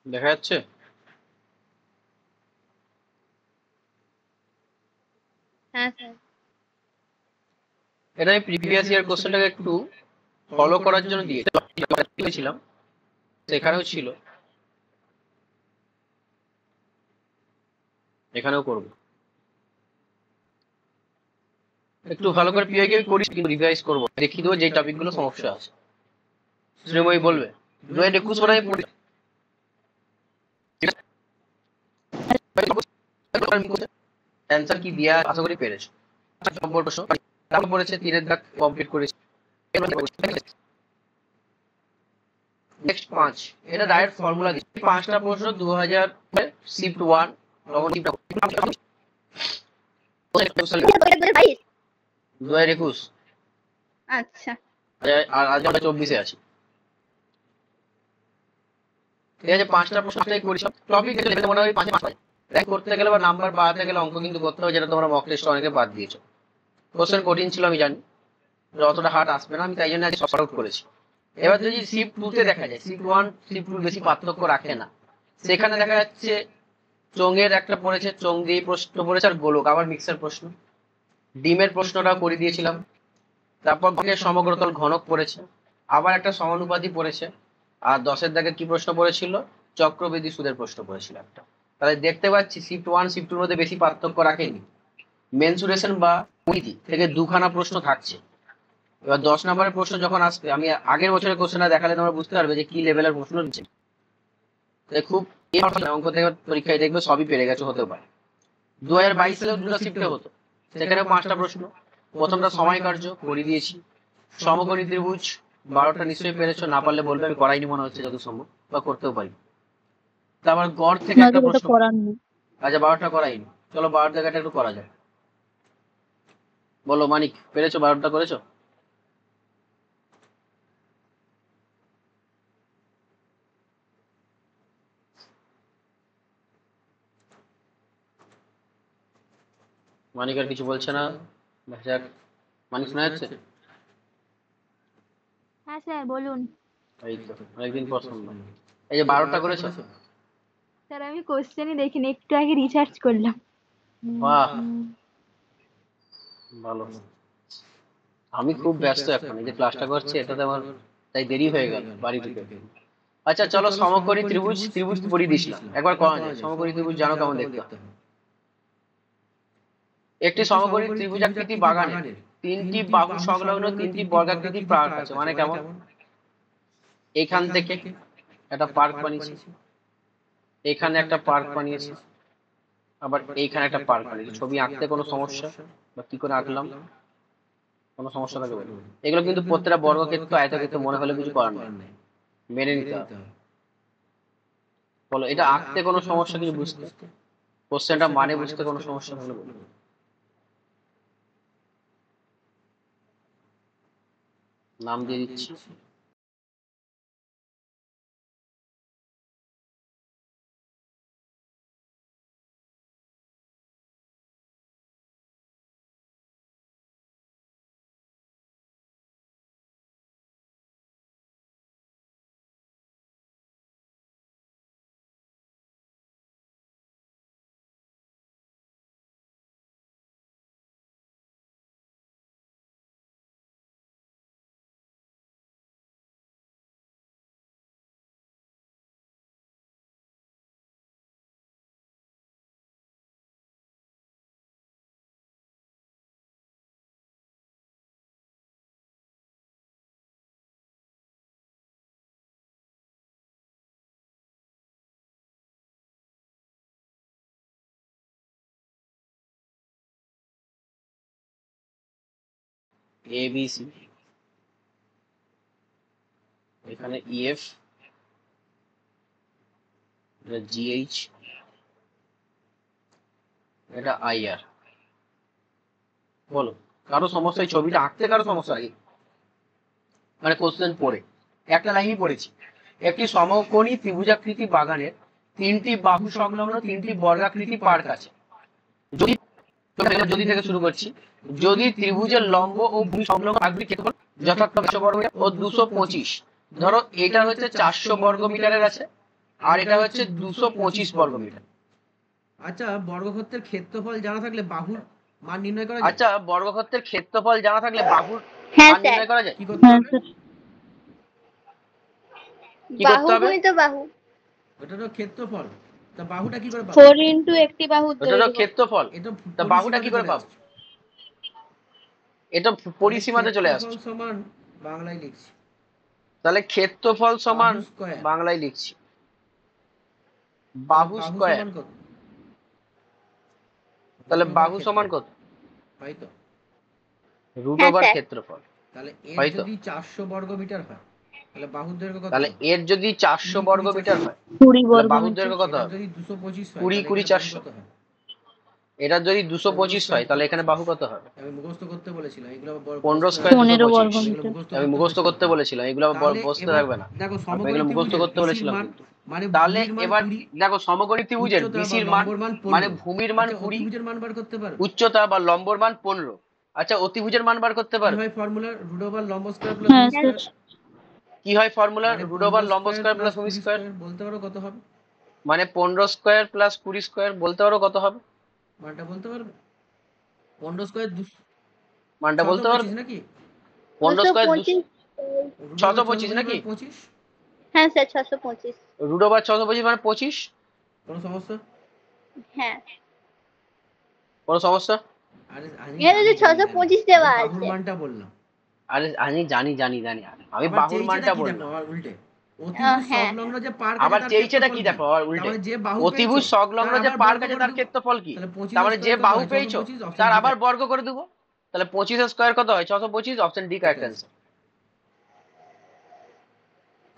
দেখা যাচ্ছে? হ্যাঁ স্যার। এটা আমি প্রিভিয়াস ইয়ার কোশ্চেনটাকে একটু ফলো করার জন্য দিয়েছিলাম, সেখানেও ছিল, এখানেও করবো। একটু ভালো করে পিওকে করি, কিন্তু রিভাইজ করবো, দেখিয়ে দেবো যে টপিক গুলো সমস্যা আছে। শ্রীময়ী বলবে 2021 পরে আমি পড়ি অ্যান্সার কি দিয়া আশা করি পেরেছো। নম্বর প্রশ্ন তারপর পড়েছে 3 দাগ কমপ্লিট করেছি। নেক্সট 5, এটা ডাইরেক্ট ফর্মুলা দিচ্ছি। 5টা প্রশ্ন 2000 শিফট 1 তখন 2021। আচ্ছা আর আজ আমরা 24-এ আছি। ঠিক আছে, 5টা প্রশ্নটাই করি, সব টপিক দেখে মনে হয় 5 র্যাঙ্ক করতে গেলে বা নাম্বার বাড়াতে গেলে অঙ্ক কিন্তু করতে হবে, যেটা তোমরা মক টেস্ট অনেকে বাদ দিয়েছো। কোশ্চেন কঠিন ছিল আমি জানি, অতটা হার্ড আসবে না, আমি তাই জন্য আজ শর্ট আউট করেছি। এবার যদি শিফট 2 তে দেখা যায়, শিফট 1 শিফট 2 বেশি পার্থক্য রাখে না। সেখানে দেখা যাচ্ছে চোঙের একটা পড়েছে, চোঙ দিয়ে প্রশ্ন পড়েছে, আর গোলক আবার মিক্সার প্রশ্ন। ডিমের প্রশ্নটা করে দিয়েছিলাম। তারপর সমগ্রতল ঘনক পড়েছে, আবার একটা সমানুপাতি পড়েছে। আর 10-এর দাগে কি প্রশ্ন পড়েছিল? চক্রবৃদ্ধি সুদের প্রশ্ন পড়েছিল একটা। তাহলে দেখতে পাচ্ছি শিফট 1 শিফট 2 এর মধ্যে বেশি পার্থক্য রাখেনি। মেনসুরেশন বা পরিধি থেকে দুখানা প্রশ্ন থাকছে। এবার 10 নম্বরের প্রশ্ন যখন আসবে, আমি আগের বছরের কোশ্চেনটা দেখালে তোমরা বুঝতে পারবে যে কি লেভেলের প্রশ্ন দিচ্ছে। খুব অঙ্ক থেকে পরীক্ষায় দেখবে সবই পেরে গেছে, হতে পারে। 2022 সালেও 2টা শিফটে হতো, সেখানে 5টা প্রশ্ন। প্রথমটা সময় কার্য করে দিয়েছি। সমকোণী ত্রিভুজ 12টা নিশ্চয়ই পেরেছো, না পারলে বলবে, আমি করাইনি মনে হচ্ছে যত সম্ভব, বা করতেও পারি। তারপর গড় থেকে একটা প্রশ্ন। আচ্ছা 12টা করাইনি, চলো 12 জায়গাটা একটু করা যায়। বলো মানিক, পেরেছো? 12টা করেছো? মানিক আর কিছু বলছে না। যাক, মানিক শোনা যাচ্ছে? হ্যাঁ স্যার বলুন। এই তো অনেকদিন পর শুনলাম। এই যে 12টা করেছো? স্যার আমি কোশ্চেনই দেখিনি, একটু আগে রিসার্চ করলাম। বাহ, ভালো। আমি খুব ব্যস্ত এখন, এই যে ক্লাসটা করছি এটাতে আমার তাই দেরি হয়ে গেল বাড়ি ঢুকে। আচ্ছা চলো, সমকোণী ত্রিভুজ ত্রিভুজ পড়িয়ে দিছিলাম, একবার করা যায়। সমকোণী ত্রিভুজ জানো কেমন দেখতে হয়? একটি সমকোণী ত্রিভুজাকৃতি বাগানে 3টি বাহু সংলগ্ন 3টি বর্গাকৃতি পার্ক আছে। মানে কেমন? এখান থেকে একটা পার্ক বানিয়েছি, এখানে একটা পার্ক বানিয়েছি, আবার এইখানে একটা পার্ক বানিয়েছি। ছবি আঁকতে কোনো সমস্যা, বা কি করে আঁকলাম কোনো সমস্যা থাকবে বলো? এগুলো কিন্তু প্রত্যেকটা বর্গক্ষেত্র আয়তক্ষেত্র মনে হলে কিছু করার নেই, মেনে নিতে হবে। বলো, এটা আঁকতে কোনো সমস্যা কিছু বুঝতে, কোশ্চেনটা মানে বুঝতে কোনো সমস্যা হলো বলো? নাম দিয়ে দিচ্ছি। ABC, এখানে EF, এটা GH, এটা IR। বলো, কারো সমস্যা? এই ছবিটা আঁকতে কারো সমস্যা আগে, মানে কোশ্চেন পড়ে একটা লাইনই পড়েছি। একটি সমকোণী ত্রিভুজাকৃতি বাগানের 3টি বাহু সংলগ্ন 3টি বর্গাকৃতি পার্ক আছে। যদি, যদি থেকে শুরু করছি, যদি ত্রিভুজের লম্ব ও ভূমি সংলগ্ন পার্কগুলির ক্ষেত্রফল যথাক্রমে 100 বর্গ মিটার ও 225, ধরো এটা হচ্ছে 400 বর্গ মিটারের আছে, আর এটা হচ্ছে 225 বর্গ মিটার। আচ্ছা, বর্গক্ষেত্রের ক্ষেত্রফল জানা থাকলে বাহুর মান নির্ণয় করা যায়? আচ্ছা, বর্গক্ষেত্রের ক্ষেত্রফল জানা থাকলে বাহুর হ্যাঁ মান স্যার, নির্ণয় করা যায়? কি করতে হ্যাঁ হবে? স্যার। কি বাহু করতে হবে? গুণিত বাহু। ওটা তো ক্ষেত্রফল, তা বাহুটা কি করে পাবো? 4 ইন্টু একটি বাহুর ওটা তো দৈর্ঘ্য। ক্ষেত্রফল, এটা তা বাহুটা কি করে পরিসীমাতে পাবো? চলে এটা আসছে। পরিসীমাতে চলে ক্ষেত্রফল আসছে। সমান বাংলায় লিখছি তাহলে ক্ষেত্রফল সমান বাহু স্কয়ার। বাংলায় লিখছি বাহু স্কয়ার। সমান কত? তাহলে root over বাহু ক্ষেত্রফল, সমান কত? তাই তো? রুট হ্যাঁ, ওভার স্যার। ক্ষেত্রফল। তাহলে এর তাই তো? যদি 400 বর্গ মিটার হয় তাহলে বাহুর দৈর্ঘ্য কত তাহলে হবে? এর যদি 400 বর্গ মিটার হয় 20 তাহলে বর্গ বাহুর মিটার। দৈর্ঘ্য কত এটা হবে? যদি 225 হয় 20 তাহলে 20 এখানে বাহু 400। কত হয়? এটা যদি 225 হয় তাহলে এখানে বাহু কত হবে? আমি মুখস্থ করতে বলেছিলাম, এগুলো আবার 15 স্কয়ার 15 বর্গ 225। এগুলো মিটার। আমি মুখস্থ করতে বলেছিলাম, এগুলো আবার তাহলে বসতে এবার থাকবে না। দেখো আমি এগুলো সমকোণী মুখস্থ ত্রিভুজের করতে BC র বলেছিলাম মান, কিন্তু। মানে তাহলে ভূমির মান এবার 20, দেখো সমকোণী ত্রিভুজের উচ্চতা বা বিসির মান লম্বর মান 15, মানে ভূমির মান আচ্ছা, 20, অতিভুজের মান বার করতে পারো? উচ্চতা বা লম্বর মান 15। আচ্ছা, অতিভুজের মান বার করতে কি পারো? হয় ফর্মুলা? রুট ওভার লম্ব স্কয়ার প্লাস হ্যাঁ ভূমি স্যার। স্কয়ার। কি হয় ফর্মুলা? মানে রুট ওভার 15 লম্ব স্কয়ার প্লাস 20 ভূমি স্কয়ার। স্কয়ার, বলতে পারো কত হবে? মানে 15 স্কয়ার প্লাস 20 স্কয়ার, বলতে পারো কত হবে? মানটা বলতে পারবে? 15 স্কয়ার মানটা বলতে পারবে? 625 নাকি? 15 স্কয়ার 625। রুট ওভার 625 নাকি? 25। হ্যাঁ স্যার, 625। রুট ওভার 625 মানে 25। কোনো সমস্যা? হ্যাঁ, কোনো সমস্যা? আরে এখানে তো 625 দেওয়া বাহুর আছে। মানটা বললাম। আরে আমি জানি জানি জানি, আমি আবার বাহুর চেয়েছেটা মানটা কি দেখো, বললাম। আবার উল্টে অতিভুজ হ্যাঁ। সংলগ্ন যে পার আবার কাছে তার চেয়েছেটা ক্ষেত্রফল কি কি? দেখো, আবার তার উল্টে মানে যে বাহু অতিভুজ পেয়েছো, সংলগ্ন তার যে আবার পার বর্গ কাছে করে তার দেবো। ক্ষেত্রফল কি? তাহলে 25 তার মানে যে স্কয়ার কত বাহু হয়? পেয়েছো 625, অপশন তার ডি। আবার বর্গ করে দেবো। তাহলে 25 স্কয়ার কত হয়? 625, অপশন ডি কারেক্ট অ্যান্সার।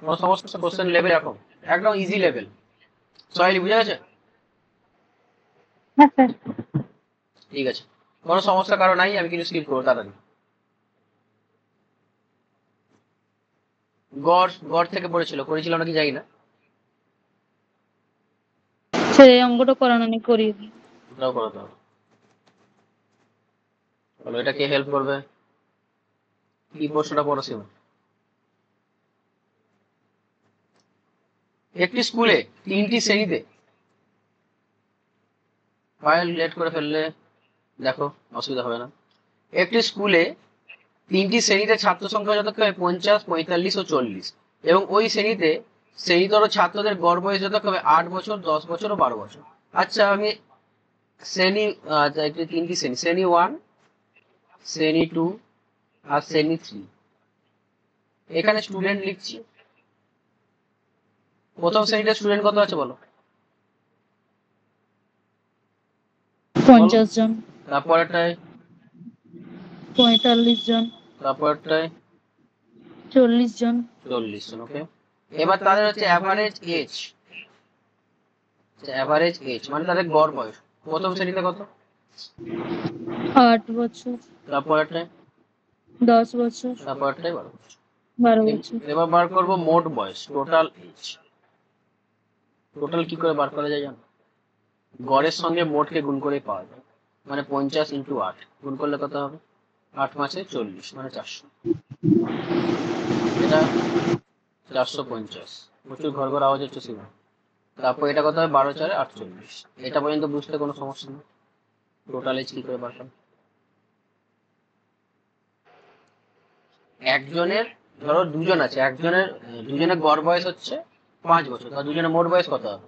কোনো সমস্যা? কোশ্চেন লেভেল এরকম একদম ইজি লেভেল। সবাই বুঝে গেছে? হ্যাঁ স্যার। ঠিক আছে, কোনো সমস্যা কারো নাই, আমি কিন্তু স্কিপ করবো তাড়াতাড়ি। গড় গড় থেকে করেছিল নাকি জানি না। স্যার এই অঙ্কটা করানো নেই, করিয়ে দিই। ওটাও করাতে হবে। বলো, এটা কে হেল্প করবে? কি প্রশ্নটা পড়াছিল? একটি স্কুলে 3টি শ্রেণীতে, ফাইল লেট করে ফেললে দেখো অসুবিধা হবে না। একটি স্কুলে 3টি শ্রেণীতে ছাত্র সংখ্যা যথাক্রমে 50, 45 ও 40, এবং ওই শ্রেণীতে শ্রেণীতর ছাত্রদের গড় বয়স যথাক্রমে 8 বছর, 10 বছর ও 12 বছর। আচ্ছা, আমি শ্রেণী একটি 3টি শ্রেণী, শ্রেণী 1, শ্রেণী 2 আর শ্রেণী 3, এখানে স্টুডেন্ট লিখছি। প্রথম শ্রেণীতে স্টুডেন্ট কত আছে বলো? 50 জন, তারপরটায় 45 জন, তারপরটায় 40 জন। 40 জন। ওকে, এবার তাদের হচ্ছে অ্যাভারেজ এজ। অ্যাভারেজ এজ মানে তাদের গড় বয়স। প্রথম শ্রেণীতে কত? 8 বছর, তারপরটায় 10 বছর, 12 বছর। 12 বছর। এবার বার করব মোট বয়স, টোটাল এজ। টোটাল কি করে বার করা যায় জানো? গড়ের সঙ্গে মোটকে গুণ করে পাওয়া যায়। মানে 50 ইন্টু 8 গুণ করলে কত হবে? 8 মাসে 40 মানে 400। এটা 450। প্রচুর ঘর ঘর আওয়াজ হচ্ছে সিনেমা। তারপর এটা কত হবে? 12 4 48। এটা পর্যন্ত বুঝতে কোনো সমস্যা নেই। টোটাল এজ কি করে বার করব? একজনের, ধরো দুজন আছে, দুজনের গড় বয়স হচ্ছে 5 বছর, তাহলে দুজনের মোট বয়স কত হবে?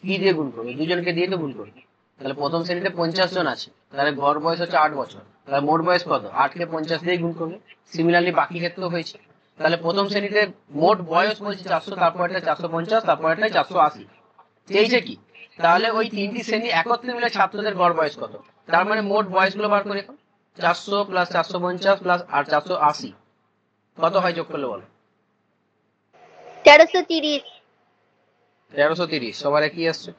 কি দিয়ে গুণ করবে? দুজনকে দিয়ে তো গুণ করবে। তাহলে প্রথম শ্রেণীতে 50 জন আছে, তাহলে গড় বয়স হচ্ছে 8 বছর, তাহলে মোট বয়স কত? 8 কে 50 দিয়ে গুণ করবে। সিমিলারলি বাকি ক্ষেত্রেও হয়েছে। তাহলে প্রথম শ্রেণীতে মোট বয়স বলছে 400, তারপরটা 450, তারপরটা 480। চেয়েছে কি? তাহলে ওই 3টি শ্রেণী একত্রে মিলে ছাত্রদের গড় বয়স কত? তার মানে মোট বয়সগুলো বার করে 400 প্লাস 450 প্লাস আর 480 কত হয় যোগ করলে বলো? 1330। 1330। সবার একই আসছে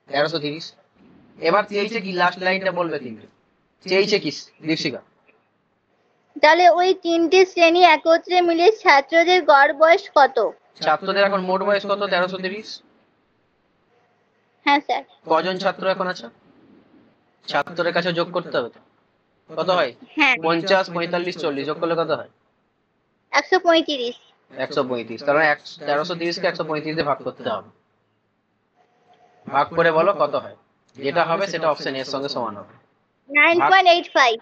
1330। এবার চেয়েছে কি? লাস্ট লাইনটা বলবে কিন্তু। চেয়েছে কি দীপশিকা? তাহলে ওই 3টি শ্রেণী একত্রে মিলে ছাত্রদের গড় বয়স কত? ছাত্রদের এখন মোট বয়স কত? 1330। হ্যাঁ স্যার। কজন ছাত্র এখন আছে? ছাত্রদের কাছে যোগ করতে হবে তো। কত হয়? হ্যাঁ, 50, 45, 40 যোগ করলে কত হয়? 135। 135, কারণ 1330 কে 135 দিয়ে ভাগ করতে হবে। ভাগ করে বলো কত হয়, যেটা হবে সেটা অপশন এর সঙ্গে সমান হবে। 9.85।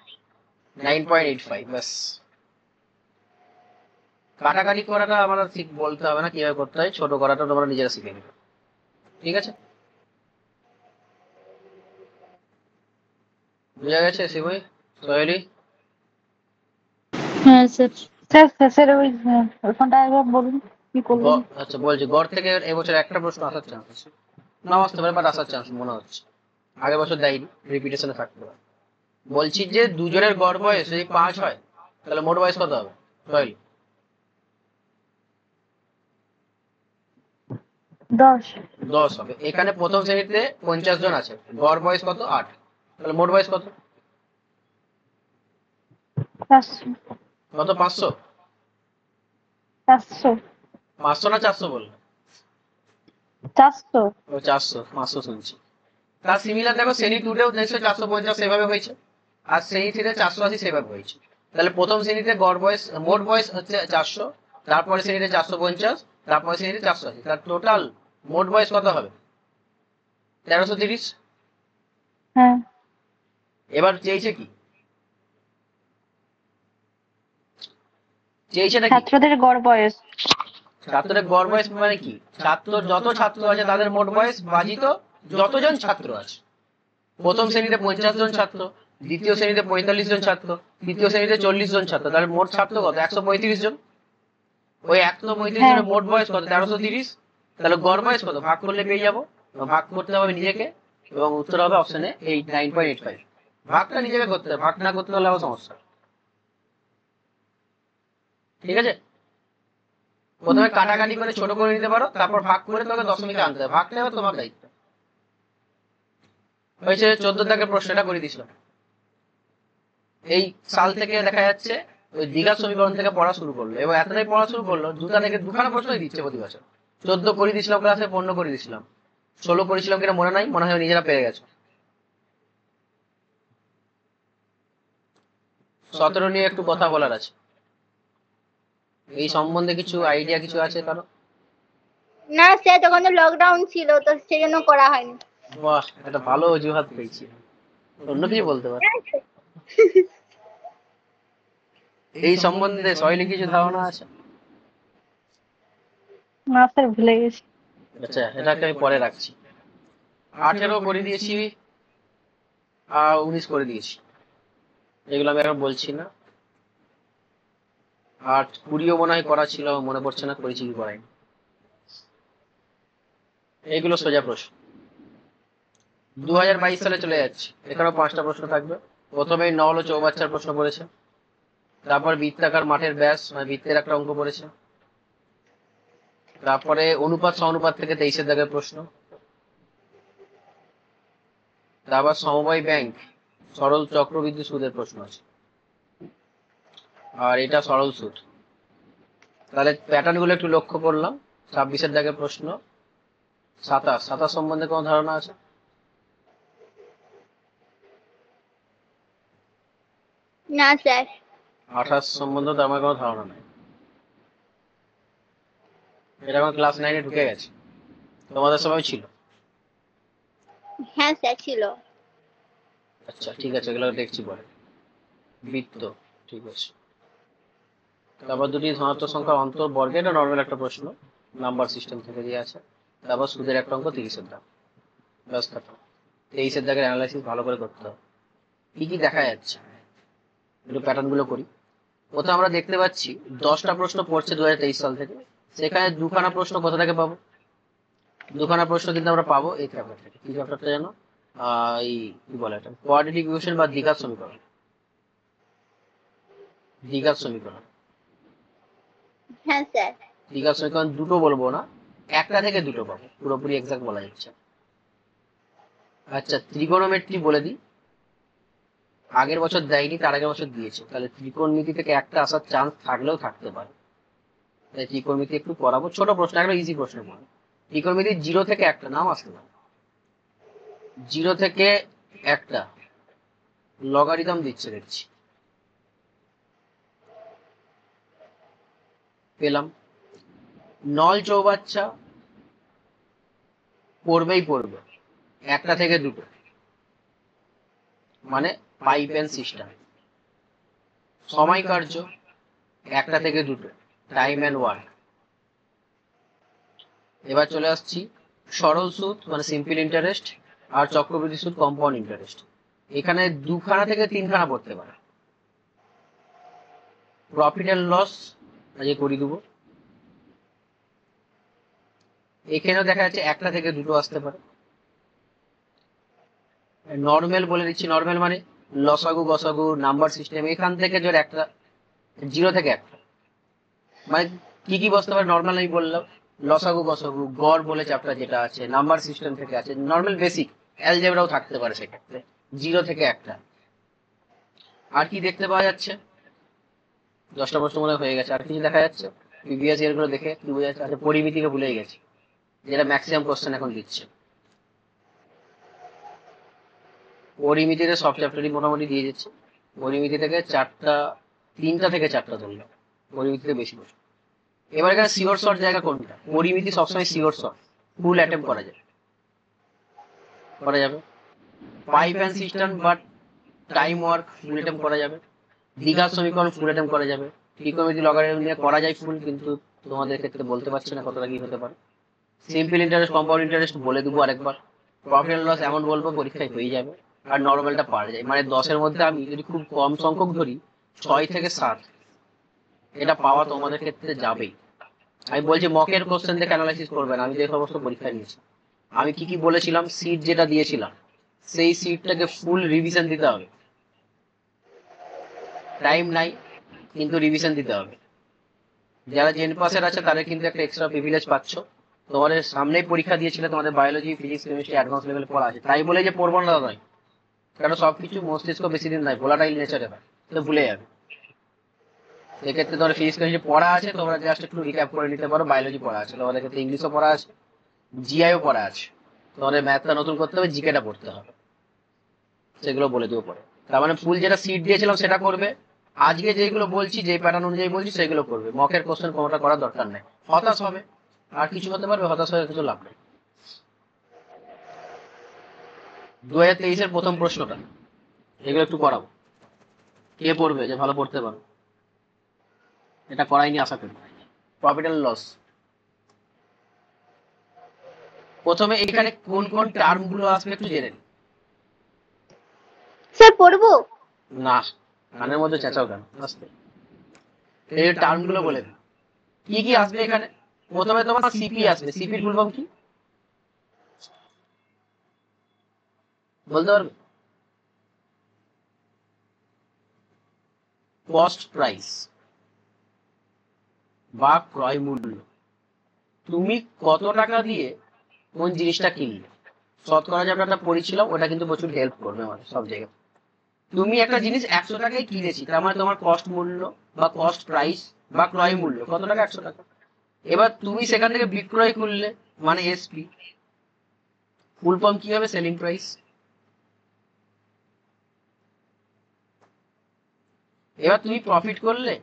9.85, ব্যাস। কাটাকাটি করাটা আমরা ঠিক বলতে হবে না কিভাবে করতে হয়, ছোট করাটা তোমরা নিজেরা শিখে নেবে, ঠিক আছে? বুঝা গেছে শিবই, সোহেলি? হ্যাঁ স্যার। স্যার শেষের ওইখানটা একবার বলুন কি করবেন। আচ্ছা বলছি, গড় থেকে এবছর একটা প্রশ্ন আসার চান্স আছে, নাও আসতে পারে, বাট আসার চান্স মনে হচ্ছে। আগের বছর দেয়নি, রিপিটেশনে থাকতে পারে। বলছি যে দুজনের গড় বয়স যদি 5 হয়, তাহলে মোট বয়স কত হবে সোহেলি? 10। 10 হবে। এখানে প্রথম শ্রেণীতে 50 জন আছে, গড় বয়স কত? 8, তাহলে মোট বয়স কত? 400। কত? 500? 400। 500 না 400 বললে? 400। ও 400, 500 শুনছি। তার সিমিলার দেখো শ্রেণী 2 তেও 450 সেভাবে হয়েছে, আর শ্রেণী 3 তে 480 সেভাবে হয়েছে। তাহলে প্রথম শ্রেণীতে গড় বয়স, মোট বয়স হচ্ছে 400, তারপরে শ্রেণীতে 450, তারপরে শ্রেণীতে 480, তার টোটাল মোট বয়স কত হবে? 1330। হ্যাঁ। এবার চেয়েছে কি? চেয়েছে নাকি ছাত্রদের গড় বয়স। ছাত্রের গড় বয়স মানে কি? ছাত্র যত ছাত্র আছে তাদের মোট বয়স বাজিত যতজন ছাত্র আছে। প্রথম শ্রেণীতে 50 জন ছাত্র, দ্বিতীয় শ্রেণীতে 45 জন ছাত্র, তৃতীয় শ্রেণীতে 40 জন ছাত্র, তাহলে মোট ছাত্র কত? 135 জন। ওই 135 হ্যাঁ। জনের মোট বয়স কত? 1330। তাহলে গড় বয়স কত? ভাগ করলে পেয়ে যাবো। ভাগ করতে হবে নিজেকে, এবং উত্তর হবে অপশনে 9.85। ভাগটা নিজেকে করতে হবে, ভাগ না করতে হলে আবার সমস্যা, ঠিক আছে? প্রথমে কাটাকাটি করে ছোট করে নিতে পারো, তারপর ভাগ করে তোকে দশমিকে আনতে হবে, ভাগটা হবে তোমার দায়িত্ব। হয়েছে 14 দাগের প্রশ্নটা করে দিছিলাম। এই সাল থেকে দেখা যাচ্ছে ওই দ্বিঘাত সমীকরণ থেকে পড়া শুরু করলো, এবং এতটাই পড়া শুরু করলো দুটা থেকে দুখানা প্রশ্নই দিচ্ছে প্রতি বছর। 14 করে দিয়েছিলাম ক্লাসে, 15 করে দিয়েছিলাম, 16 করেছিলাম কিনা মনে নাই, মনে হয় নিজেরা পেরে গেছো। 17 নিয়ে একটু কথা বলার আছে, এই সম্বন্ধে কিছু আইডিয়া কিছু আছে কারো? না স্যার, তখন তো লকডাউন ছিল, তো সেজন্য করা হয়নি। বাহ, একটা ভালো অজুহাত পেয়েছি, অন্য কিছু বলতে পারো। এই সম্বন্ধে সহিলি কিছু ধারণা আছে? না স্যার ভুলে গেছি। আচ্ছা, এটাকে আমি পরে রাখছি। 18 করে দিয়েছি, আর 19 করে দিয়েছি, এগুলো আমি এখন বলছি না। আর 20ও মনে হয় করা ছিল, মনে পড়ছে না করেছি কি করাইনি। এইগুলো সোজা প্রশ্ন। 2022 সালে চলে যাচ্ছে, এখানেও 5টা প্রশ্ন থাকবে। প্রথমেই নল ও চৌবাচ্চার প্রশ্ন পড়েছে, তারপর বৃত্তাকার মাঠের ব্যাস মানে বৃত্তের একটা অঙ্ক পড়েছে, তারপরে অনুপাত সমানুপাত থেকে 23 দাগের প্রশ্ন, তারপর সমবায় ব্যাংক সরল চক্রবৃদ্ধি সুদের প্রশ্ন আছে, আর এটা সরল সুদ। তাহলে প্যাটার্ন গুলো একটু লক্ষ্য করলাম। 26 দাগের প্রশ্ন, 27 সম্বন্ধে কোনো ধারণা আছে? না স্যার। 28 সম্বন্ধে তো আমার কোনো ধারণা নাই, এটা এখন ক্লাস 9-এ ঢুকে গেছে, তোমাদের সময় ছিল। হ্যাঁ স্যার ছিল। আচ্ছা ঠিক আছে, এগুলো দেখছি পরে। বৃত্ত, ঠিক আছে। তারপর দুটি ধনাত্মক সংখ্যার অন্তর বর্গে, এটা নর্মাল একটা প্রশ্ন, নাম্বার সিস্টেম থেকে দিয়ে আছে। তারপর সুদের একটা অঙ্ক 30 দাগ, ব্যাস কথা। 23 দাগের অ্যানালাইসিস ভালো করে করতে হবে, কি কি দেখা যাচ্ছে একটু প্যাটার্ন গুলো করি। প্রথমে আমরা দেখতে পাচ্ছি 10টা প্রশ্ন পড়ছে 2023 সাল থেকে, সেখানে দুখানা প্রশ্ন কোথা থেকে পাবো? দুখানা প্রশ্ন কিন্তু আমরা পাবো এই চ্যাপ্টার থেকে। কি চ্যাপ্টারটা জানো? এই কি বলে এটা, কোয়াড্রেটিক ইকুয়েশন বা দ্বিঘাত সমীকরণ। দ্বিঘাত সমীকরণ, হ্যাঁ স্যার। দ্বিঘাত সমীকরণ দুটো বলবো না, একটা থেকে দুটো পাবো, পুরোপুরি এক্সাক্ট বলা যাচ্ছে। আচ্ছা, ত্রিগোনোমেট্রি বলে দিই, আগের বছর দেয়নি, তার আগের বছর দিয়েছে, তাহলে ত্রিকোণমিতি থেকে একটা আসার চান্স থাকলেও থাকতে পারে। তাই ত্রিকোণমিতি একটু পড়াবো, ছোট প্রশ্ন, একটা ইজি প্রশ্ন পড়ো। ত্রিকোণমিতি 0 থেকে একটা নাম আসতে পারে, 0 থেকে একটা লগারিদম দিচ্ছে দেখছি, পেলাম। নল চৌবাচ্চা পড়বেই পড়বে, একটা থেকে দুটো, মানে পাইপ এন্ড সিস্টেম। সময় কার্য একটা থেকে দুটো, টাইম এন্ড ওয়ার্ক। এবার চলে আসছি সরল সুদ মানে সিম্পল ইন্টারেস্ট আর চক্রবৃদ্ধি সুদ কম্পাউন্ড ইন্টারেস্ট। এখানে দুখানা থেকে তিনখানা পড়তে পারে। প্রফিট এন্ড লস আজকে করে দেবো। এখানেও দেখা যাচ্ছে একটা থেকে দুটো আসতে পারে। নর্মাল বলে দিচ্ছি, নর্মাল মানে লসাগু গসাগু নাম্বার সিস্টেম, এখান থেকে ধর একটা, জিরো থেকে একটা, মানে কি কি বসতে পারে নর্মাল আমি বললাম, লসাগু গসাগু, গড় বলে চ্যাপ্টার যেটা আছে, নাম্বার সিস্টেম থেকে আছে, নর্মাল বেসিক অ্যালজেব্রাও থাকতে পারে সেক্ষেত্রে, জিরো থেকে একটা। আর কি দেখতে পাওয়া যাচ্ছে? 10টা প্রশ্ন মনে হয়ে গেছে। আর কিছু দেখা যাচ্ছে? প্রিভিয়াস ইয়ার গুলো দেখে কি বোঝা যাচ্ছে? আচ্ছা, পরিমিতিকে ভুলেই গেছি, যেটা ম্যাক্সিমাম কোশ্চেন এখন দিচ্ছে। পরিমিতিতে সব চ্যাপ্টারই মোটামুটি দিয়ে যাচ্ছে। পরিমিতি থেকে তিনটা থেকে চারটা ধরলাম, পরিমিতিতে বেশি প্রশ্ন। এবার এখানে সিওর শর্ট জায়গা কোনটা? পরিমিতি সবসময় সিওর শর্ট, ফুল অ্যাটেম্প করা যাবে, pipe and system but time work full attempt করা যাবে। দ্বিঘাত সমীকরণ ফুল অ্যাটেম্প করা যাবে। ত্রিকোণমিতি লগারিদম নিয়ে করা যায় ফুল, কিন্তু তোমাদের ক্ষেত্রে বলতে পারছি না কতটা কি হতে পারে। সিম্পল ইন্টারেস্ট কম্পাউন্ড ইন্টারেস্ট বলে দেবো আরেকবার। প্রফিট এন্ড লস এমন বলবো পরীক্ষায় হয়ে যাবে। আর নর্মালটা পারা যায়, মানে 10-এর মধ্যে আমি যদি খুব কম সংখ্যক ধরি 6 থেকে 7, এটা পাওয়া তোমাদের ক্ষেত্রে যাবেই। আমি বলছি মকের কোশ্চেন দেখে অ্যানালাইসিস করবেন। আমি যে সমস্ত পরীক্ষা নিয়েছি, আমি কি কি বলেছিলাম, সিট যেটা দিয়েছিলাম সেই সিটটাকে ফুল রিভিশন দিতে হবে। টাইম নাই, কিন্তু রিভিশন দিতে হবে। যারা জেন পাসের আছে তারা কিন্তু একটা এক্সট্রা প্রিভিলেজ পাচ্ছ। তোমাদের সামনেই পরীক্ষা দিয়েছিলে, তোমাদের বায়োলজি ফিজিক্স কেমিস্ট্রি অ্যাডভান্স লেভেলে পড়া আছে, তাই বলে যে পড়বো না নয়, কারণ সবকিছু মস্তিষ্ক বেশি দিন নাই, ভোলাটাইল নেচারে হয়, তো ভুলে যাবে। সেক্ষেত্রে তোমার ফিজিক্স কেমিস্ট্রি পড়া আছে, তোমরা জাস্ট একটু রিক্যাপ করে নিতে পারো। বায়োলজি পড়া আছে তোমাদের ক্ষেত্রে, ইংলিশও পড়া আছে, জিআইও পড়া আছে। তোমাদের ম্যাথটা নতুন করতে হবে, জিকেটা পড়তে হবে, সেগুলো বলে দেবো পরে। তার মানে ফুল যেটা সিট দিয়েছিলাম সেটা করবে। আজকে যেগুলো বলছি, যে প্যাটার্ন অনুযায়ী বলছি সেগুলো করবে। মকের কোশ্চেন কোনোটা করার দরকার নেই। হতাশ হবে, আর কিছু হতে পারবে, হতাশ হয়ে কিছু লাভ নেই। 2023-এর প্রথম প্রশ্নটা, এগুলো একটু করাবো। কে পড়বে যে ভালো পড়তে পারো? এটা করাইনি আশা করি। প্রফিট এন্ড লস, প্রথমে এখানে কোন কোন টার্ম গুলো আসবে একটু জেনে নিই। স্যার পড়বো? না, কানের মধ্যে চেঁচাও কেন? আসতে এই টার্ম গুলো বলে দিই কি কি আসবে এখানে। প্রথমে তোমার সিপি আসবে। সিপির ফুল ফর্ম কি বলতে পারবে? কস্ট প্রাইস বা ক্রয় মূল্য। তুমি কত টাকা দিয়ে কোন জিনিসটা কিনলে, শতকরা যে আমরা পড়েছিলাম, ওটা কিন্তু প্রচুর হেল্প করবে আমাদের সব জায়গায়। তুমি একটা জিনিস 100 টাকায় কিনেছি, তার মানে তোমার কস্ট মূল্য বা কস্ট প্রাইস বা ক্রয় মূল্য কত টাকা? 100 টাকা। এবার তুমি সেখান থেকে বিক্রয় করলে, মানে এসপি, ফুল ফর্ম কি হবে? Selling price. এবার তুমি প্রফিট করলে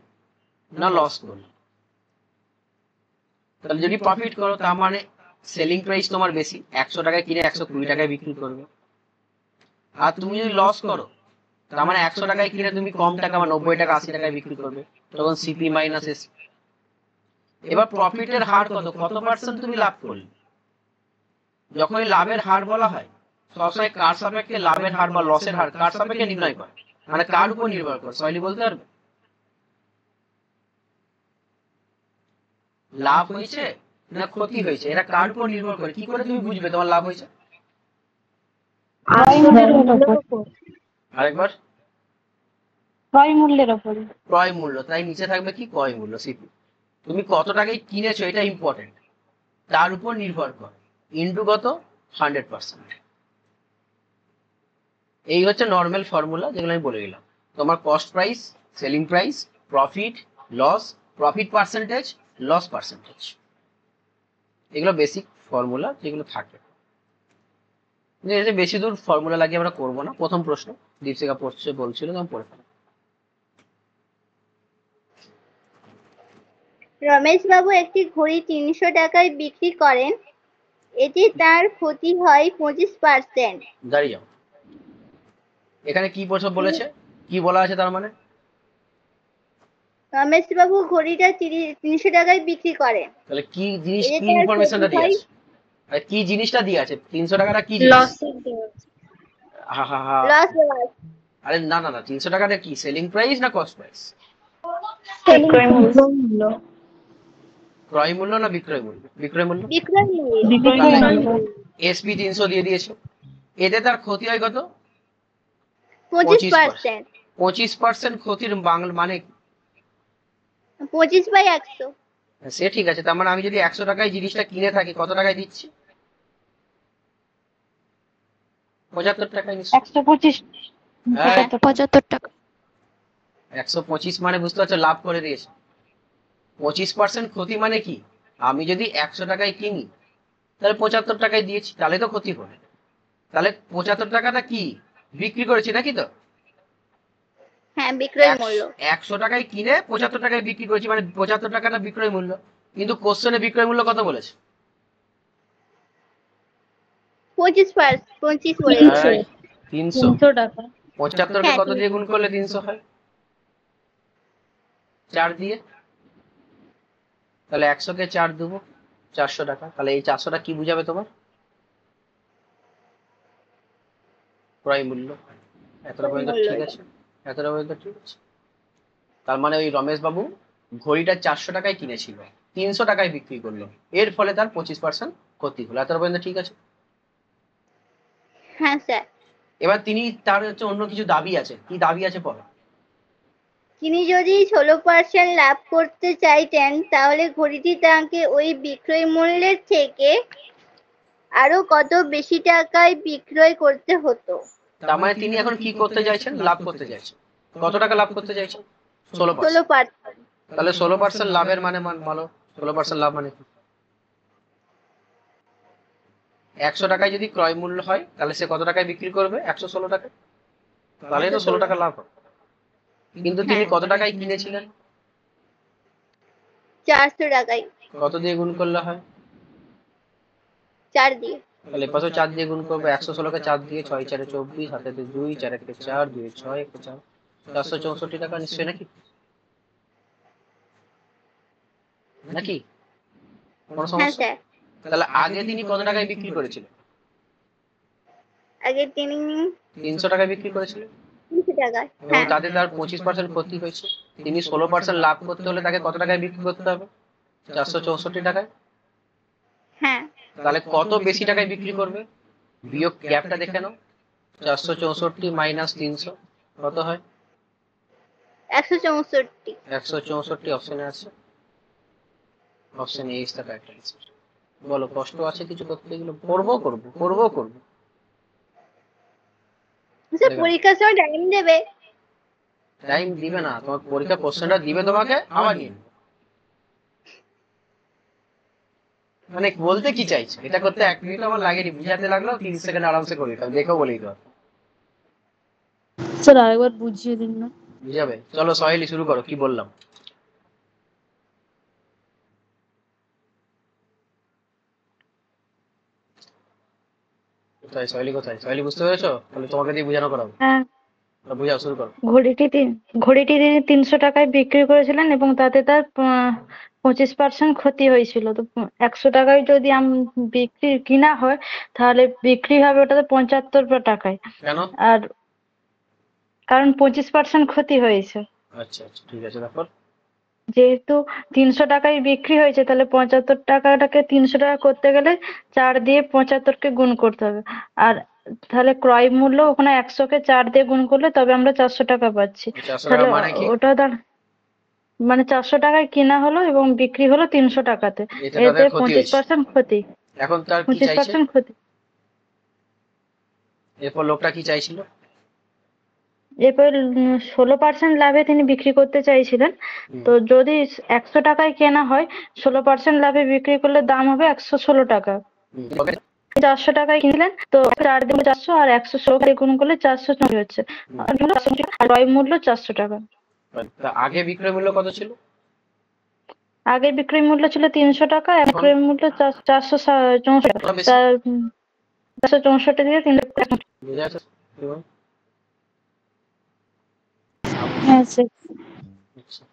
না লস করলে? তাহলে যদি প্রফিট করো, তার মানে সেলিং প্রাইস তোমার বেশি, 100 টাকায় কিনে 120 টাকায় বিক্রি করবে। আর তুমি যদি লস করো, তার মানে 100 টাকায় কিনে তুমি কম টাকা বা 90 টাকা 80 টাকায় বিক্রি করবে, তখন সিপি মাইনাস এসপি। এবার প্রফিটের হার কত, কত পার্সেন্ট তুমি লাভ করলে? যখন লাভের হার বলা হয়, সবসময় কার সাপেক্ষে লাভের হার বা লসের হার কার সাপেক্ষে নির্ণয় করে, মানে কার উপর নির্ভর করে? সবাই বলতে পারবে? লাভ হয়েছে না ক্ষতি হয়েছে, এটা কার উপর নির্ভর করে? কি করে তুমি বুঝবে তোমার লাভ হয়েছে? ক্রয় মূল্যের উপর। আরেকবার। ক্রয় মূল্যের উপর। ক্রয় মূল্য, তাই নিচে থাকবে কি? ক্রয় মূল্য, সিপি। তুমি কত টাকায় কিনেছো এটা ইম্পর্টেন্ট, তার উপর নির্ভর করে, ইন্টু কত? 100%। এই হচ্ছে নর্মাল ফর্মুলা, যেগুলো আমি বলে দিলাম। তোমার cost price, selling price, profit, loss, profit percentage, loss percentage, এগুলো বেসিক ফর্মুলা যেগুলো থাকে। বেশি দূর ফর্মুলা লাগিয়ে আমরা করবো না। প্রথম প্রশ্ন দীপশিখা পড়ছে বলছিল, তখন পড়ে ফেলো। রমেশ বাবু একটি ঘড়ি 300 টাকায় বিক্রি করেন, এতে তার ক্ষতি হয় 25%। দাঁড়িয়ে যাও, এখানে কি প্রসব বলেছে, কি বলা আছে তার মানে? রমেশ বাবু ঘড়িটা 300 টাকায় বিক্রি করেন, তাহলে কি জিনিস, এতে কি তার ইনফরমেশনটা ক্ষতি দিয়ে হয় আছে? আরে কি জিনিসটা দিয়ে আছে? 300 টাকাটা কি জিনিস? লসের দেওয়া আছে। হা হা হা। লস। আরে না না না, 300 টাকাটা কি সেলিং প্রাইস না কস্ট প্রাইস? বিক্রয় মূল্য। মূল্য। ক্রয় মূল্য না বিক্রয় মূল্য? বিক্রয় মূল্য। বিক্রয় মূল্য। বিক্রয় তাহলে মূল্য। এসপি 300 দিয়ে দিয়েছে, এতে তার ক্ষতি হয় কত? 25%। 25% ক্ষতির বাংলা মানে? 25/100। সে ঠিক আছে, তার মানে আমি যদি 100 টাকায় জিনিসটা কিনে থাকি, কত টাকায় দিচ্ছি? 75 টাকায় নিশ্চয়। 125। হ্যাঁ, 75 টাকা। 125 মানে বুঝতে পারছো, লাভ করে দিয়েছে। 25% ক্ষতি মানে কি? আমি যদি 100 টাকায় কিনি, তাহলে 75 টাকায় দিয়েছি, তাহলে তো ক্ষতি হবে। তাহলে 75 টাকাটা কি বিক্রি করেছি নাকি? তো হ্যাঁ, বিক্রয় মূল্য। 100 টাকায় কিনে 75 টাকায় বিক্রি করেছি, মানে 75 টাকাটা বিক্রয় মূল্য। কিন্তু কোশ্চেনে বিক্রয় মূল্য কত বলেছে? 25 বলেছে। 300। 300 টাকা। 75 কে হ্যাঁ, কত দিয়ে গুণ করলে 300 হয়? 4 দিয়ে। তাহলে 100 কে 4 দেবো, 400 টাকা। তাহলে এই 400টা কি বুঝাবে তোমার? ক্রয় মূল্য। এতটা পর্যন্ত মূল্য। ঠিক আছে? এতটা পর্যন্ত ঠিক আছে। তার মানে ওই রমেশ বাবু ঘড়িটা 400 টাকায় কিনেছিল, 300 টাকায় বিক্রি করলো, এর ফলে তার 25% ক্ষতি হলো। এতটা পর্যন্ত ঠিক আছে? হ্যাঁ স্যার। এবার তিনি তার হচ্ছে অন্য কিছু দাবি আছে, কি দাবি আছে পরে? তিনি যদি 16% লাভ করতে চাইতেন, তাহলে ঘড়িটি তাকে ওই বিক্রয় মূল্যের থেকে আরো কত বেশি টাকায় বিক্রয় করতে হতো। তার মানে তিনি এখন কি করতে চাইছেন? লাভ করতে চাইছেন। কত টাকা লাভ করতে চাইছেন? 16%। 16%। তাহলে 16% লাভের মানে বলো, 16% লাভ মানে কি? 100 টাকায় যদি ক্রয় মূল্য হয়, তাহলে সে কত টাকায় বিক্রি করবে? 116 টাকায়। তাহলে তো 16 টাকা লাভ হবে। কিন্তু তিনি কত টাকায় কিনেছিলেন? 400 টাকায়। কত দিয়ে গুণ করলে হয়? 4 দিয়ে। তাহলে পাশে 4 দিয়ে গুণ করবে, 116 কে 4 দিয়ে, 6 4 24, হাতে 2, 4 1 4, 2 6 1 4, 464 টাকা নিশ্চয়ই নাকি? নাকি কোনো হ্যাঁ সমস্যা? স্যার। তাহলে আগে তিনি কত টাকায় বিক্রি করেছিলেন? আগে তিনি 300 টাকায় বিক্রি করেছিলেন, 300 টাকায়। এবং হ্যাঁ। তাতে তার 25% ক্ষতি হয়েছে। তিনি 16% লাভ করতে হলে তাকে কত টাকায় বিক্রি করতে হবে? 464 টাকায়। হ্যাঁ। তাহলে কত বেশি টাকায় বিক্রি করবে? বিয়োগ গ্যাপটা দেখে নাও, 464 মাইনাস 300 কত হয়? 164। 164 অপশনে আছে, option A is the correct answer. বলো, কষ্ট আছে কিছু করতে? এগুলো করবো করবো করবো করবো। স্যার পরীক্ষার সময় টাইম দেবে? টাইম দিবে না, তোমার পরীক্ষা কোশ্চেনটা দিবে তোমাকে, আবার নিয়ে নেবে। মানে বলতে কি চাইছো, এটা করতে 1 মিনিট আমার লাগেনি, বুঝাতে লাগলো 30 সেকেন্ড আরামসে করে দিতাম, দেখো বলেই তো। স্যার আরেকবার বুঝিয়ে দিন না। বুঝাবে? চলো সহেলি শুরু করো, কি বললাম? কোথায় সহেলি, কোথায় সহেলি? বুঝতে পেরেছো? তাহলে তোমাকে দিয়ে বুঝানো করাবো। হ্যাঁ, বুঝাও, শুরু করো। ঘড়িটি তিনি 300 টাকায় বিক্রি করেছিলেন এবং তাতে তার 25% ক্ষতি হয়েছিল। তো 100 টাকায় যদি বিক্রি কিনা হয়, তাহলে বিক্রি হবে ওটাতে 75 টাকায়। কেন? আর কারণ 25% ক্ষতি হয়েছে। আচ্ছা আচ্ছা, ঠিক আছে, তারপর? যেহেতু 300 টাকায় বিক্রি হয়েছে, তাহলে 75 টাকাটাকে 300 টাকা করতে গেলে 4 দিয়ে 75 কে গুণ করতে হবে। আর তাহলে ক্রয় মূল্য ওখানে 100 কে 4 দিয়ে গুণ করলে তবে আমরা 400 টাকা পাচ্ছি। 400 তাহলে টাকা মানে কি? ওটা মানে 400 টাকায় কেনা হলো এবং বিক্রি হলো 300 টাকাতে। এতে এতে তাদের ক্ষতি হয়েছে। 25% ক্ষতি। এখন তার কি চাইছে? 25% ক্ষতি। এরপর লোকটা কি চাইছিল? এরপর 16% লাভে তিনি বিক্রি করতে চাইছিলেন। তো যদি 100 টাকায় কেনা হয়, 16% লাভে বিক্রি করলে দাম হবে 116 টাকা। 400 টাকায় কিনলেন, তো 4 দিয়ে 400 আর 116 দিয়ে গুণ করলে 440 হচ্ছে। আর ক্রয় মূল্য 400 টাকা। তা আগে বিক্রয় মূল্য কত ছিল? আগে বিক্রয় মূল্য ছিল 300 টাকা, এখন বিক্রয় মূল্য 464 টাকা। ওটা বেশি। 464 দিয়ে 300 টাকা। বুঝে আছে কি বল? হ্যাঁ স্যার। আচ্ছা,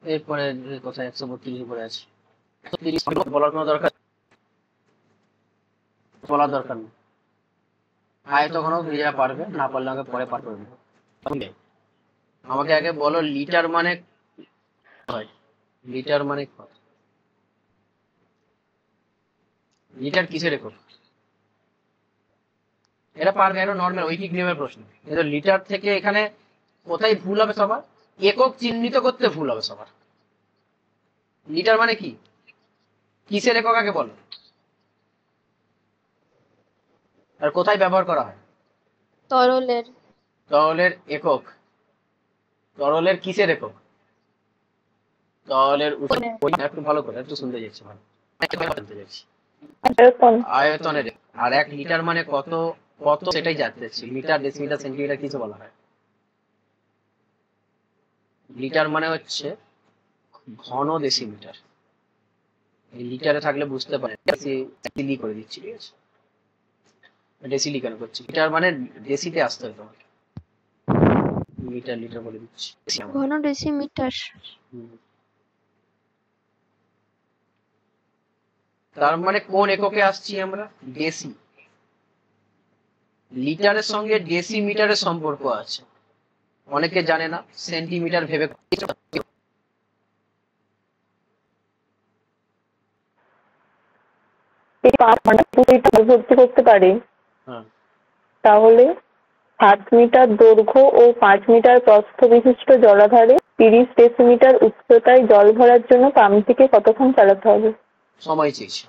এরপরে কোথায় 132 উপরে আছে? 130 বলার কোনো দরকার, বলার দরকার নেই। আয়তঘনক নিজেরা পারবে, না পারলে আমাকে পরে পাঠ করে দেবো। আমাকে আগে বলো লিটার মানে হয়, লিটার মানে কত? লিটার কিসের একক? এটা পারবে, এটা নর্মাল ঐকিক নিয়মের প্রশ্ন। কিন্তু লিটার থেকে এখানে কোথায় ভুল হবে সবার? একক চিহ্নিত করতে ভুল হবে সবার। লিটার মানে কি, কিসের একক আগে বলো, আর কোথায় ব্যবহার করা হয়? তরলের। তরলের একক, তরলের কিসের একক? তরলের একটু ভালো করে একটু শুনতে যাচ্ছি, ভালো শুনতে যাচ্ছি। আয়তনের একক। আর 1 লিটার মানে কত, কত সেটাই জানতে চাচ্ছি। লিটার, ডেসিমিটার, সেন্টিমিটার কিছু বলা হয়? লিটার মানে হচ্ছে ঘন ডেসিমিটার। এই লিটারে থাকলে বুঝতে পারেন, ডেসিলি করে দিচ্ছি, ঠিক আছে? ডেসিলি কেন করছি? লিটার মানে ডেসিতে আসতে হবে তোমাকে। মিটার লিটার বলে দিচ্ছি। ঘন ডেসিমিটার। হুম। তার মানে কোন এককে আসছি আমরা? ডেসি। লিটারের সঙ্গে ডেসিমিটারের সম্পর্ক আছে, অনেকে জানে না, সেন্টিমিটার ভেবে। এই 5 ঘন্টা পুরোটা ভর্তি করতে পারে, হ্যাঁ, তাহলে 7 মিটার দৈর্ঘ্য ও 5 মিটার প্রস্থ বিশিষ্ট জলাধারে 30 ডেসিমিটার উচ্চতায় জল ভরার জন্য পাম্পটিকে কতক্ষণ চালাতে হবে? সময় চেয়েছি।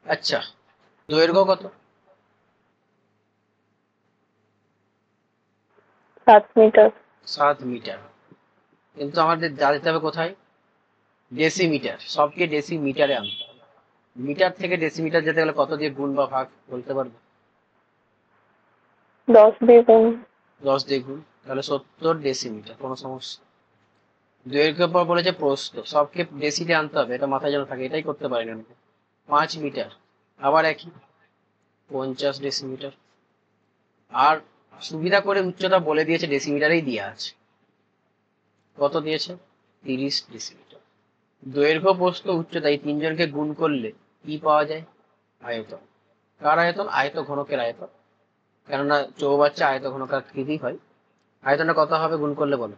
আচ্ছা, দৈর্ঘ্য কত? 7 মিটার। 7 মিটার। কিন্তু আমাদের জানতে হবে কোথায়? ডেসিমিটার। সবকে ডেসিমিটারে আনতে হবে। মিটার থেকে ডেসিমিটার যেতে গেলে কত দিয়ে গুণ বা ভাগ বলতে পারবে? 10 দিয়ে গুণ। 10 দিয়ে গুণ, তাহলে 70 ডেসিমিটার। কোনো সমস্যা? দৈর্ঘ্য পর বলেছে প্রস্থ, সবকে ডেসিতে আনতে হবে, এটা মাথায় যেন থাকে, এটাই করতে পারি না। 5 মিটার, আবার একই 50 ডেসিমিটার। আর সুবিধা করে উচ্চতা বলে দিয়েছে, ডেসিমিটারেই দিয়ে আছে। কত দিয়েছে? 30 ডেসিমিটার। দৈর্ঘ্য, প্রস্থ, উচ্চতা এই তিনজনকে গুণ করলে কি পাওয়া যায়? আয়তন। কার আয়তন? আয়ত ঘনকের আয়তন। কেননা চৌবাচ্চা আয়ত ঘনকাকৃতি হয়। আয়তনটা কত হবে গুণ করলে বলো?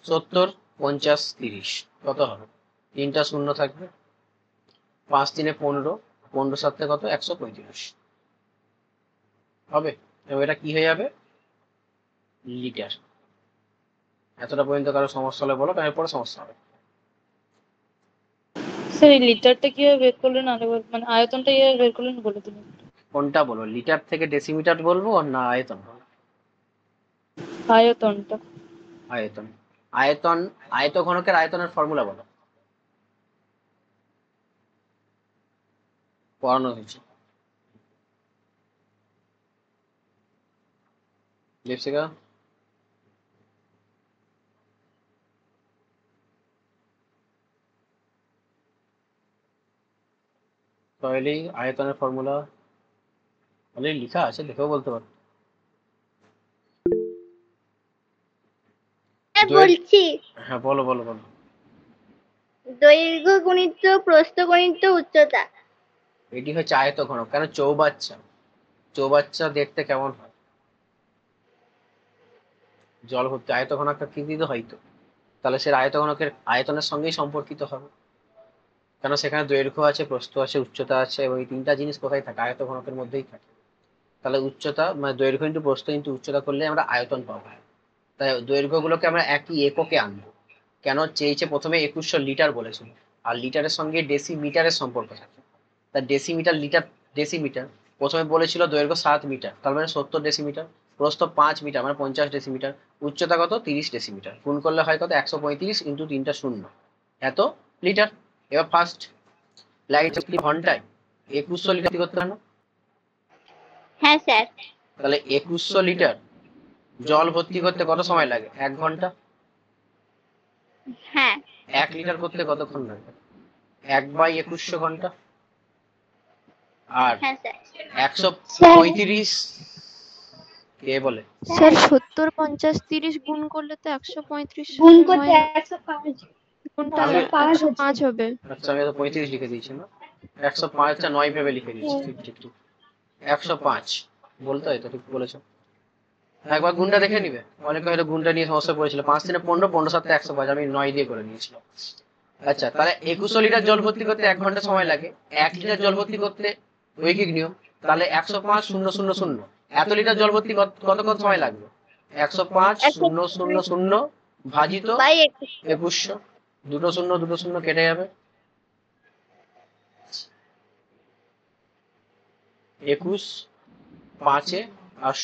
70, 50, 30 কত হবে? 3টা শূন্য থাকবে, 5 3 15, 15 7 কত? 135 হবে। এবং এটা কি হয়ে যাবে? লিটার। এতটা পর্যন্ত কারো সমস্যা হলে বলো, কারণ এরপরে সমস্যা হবে। স্যার এই লিটারটা কিভাবে বের করলেন আরেকবার, মানে আয়তনটা কিভাবে বের করলেন বলে দিন। কোনটা বলো, লিটার থেকে ডেসিমিটার বলবো না আয়তন বলবো? আয়তনটা। আয়তন। আয়তন, আয়ত ঘনকের আয়তনের ফর্মুলা বলো, পড়ানো হয়েছে। দীপশিকা, তাহলে আয়তনের ফর্মুলা অলরেডি লেখা আছে, দেখেও বলতে পারো। বলছি, হ্যাঁ বলো বলো বলো। দৈর্ঘ্য গুণিত প্রস্থ গুণিত উচ্চতা। এটি হচ্ছে আয়ত ঘনক। কেন? চৌবাচ্চা, চৌবাচ্চা দেখতে কেমন হয়? জল ভর্তি। আয়ত ঘনক আকৃতি তো হয়তো, তাহলে সে আয়ত ঘনকের আয়তনের সঙ্গেই সম্পর্কিত হবে। কেন? সেখানে দৈর্ঘ্য আছে, প্রস্থ আছে, উচ্চতা আছে, এবং এই তিনটা জিনিস কোথায় থাকে? আয়ত ঘনকের মধ্যেই থাকে। তাহলে উচ্চতা মানে দৈর্ঘ্য ইন্টু প্রস্থ ইন্টু উচ্চতা করলে আমরা আয়তন পাবো। তাই দৈর্ঘ্যগুলোকে আমরা একই এককে আনবো। কেন চেয়েছে? প্রথমে 2100 লিটার বলেছিল, আর লিটারের সঙ্গে ডেসিমিটারের সম্পর্ক থাকে। তা ডেসিমিটার, লিটার, ডেসিমিটার। প্রথমে বলেছিল দৈর্ঘ্য 7 মিটার, তার মানে 70 ডেসিমিটার। প্রস্থ 5 মিটার, মানে 50 ডেসিমিটার। উচ্চতা কত? 30 ডেসিমিটার। গুণ করলে হয় কত? 135 ইন্টু 3টা শূন্য, এত লিটার। এবার ফার্স্ট লাইট ঘন্টায় 2100 লিটার করতে পারে না? হ্যাঁ স্যার। তাহলে 2100 লিটার জল ভর্তি করতে কত সময় লাগে? 1 ঘন্টা। হ্যাঁ 1 লিটার করতে কতক্ষণ লাগে? 1/2100 ঘন্টা। আর হ্যাঁ স্যার 135 কে বলে? স্যার 70 50 30 গুণ করলে তো 135 গুণ করতে হয়। 105 গুণটা আমি- 105 হবে। আচ্ছা আমি তো 35 লিখে দিয়েছি না, 105 টা 9 ভেবে লিখে দিয়েছি। ঠিক ঠিক ঠিক 105 বলতে হয় তো, ঠিক বলেছো। একবার গুণটা দেখে নিবে, অনেকে হয়তো গুণটা নিয়ে সমস্যা পড়েছিল। 5 3 15, 15 7 105, আমি 9 দিয়ে করে নিয়েছিলাম। আচ্ছা তাহলে 2100 লিটার জল ভর্তি করতে 1 ঘন্টা সময় লাগে। 1 লিটার জল ভর্তি করতে রৈখিক নিয়ম, তাহলে 105 0 0 0 এত লিটার জল ভর্তি কতক্ষণ সময় লাগবে? 105 0 0 0 ভাজিত বাই 2100, দুটো শূন্য কেটে যাবে। 21 5 আর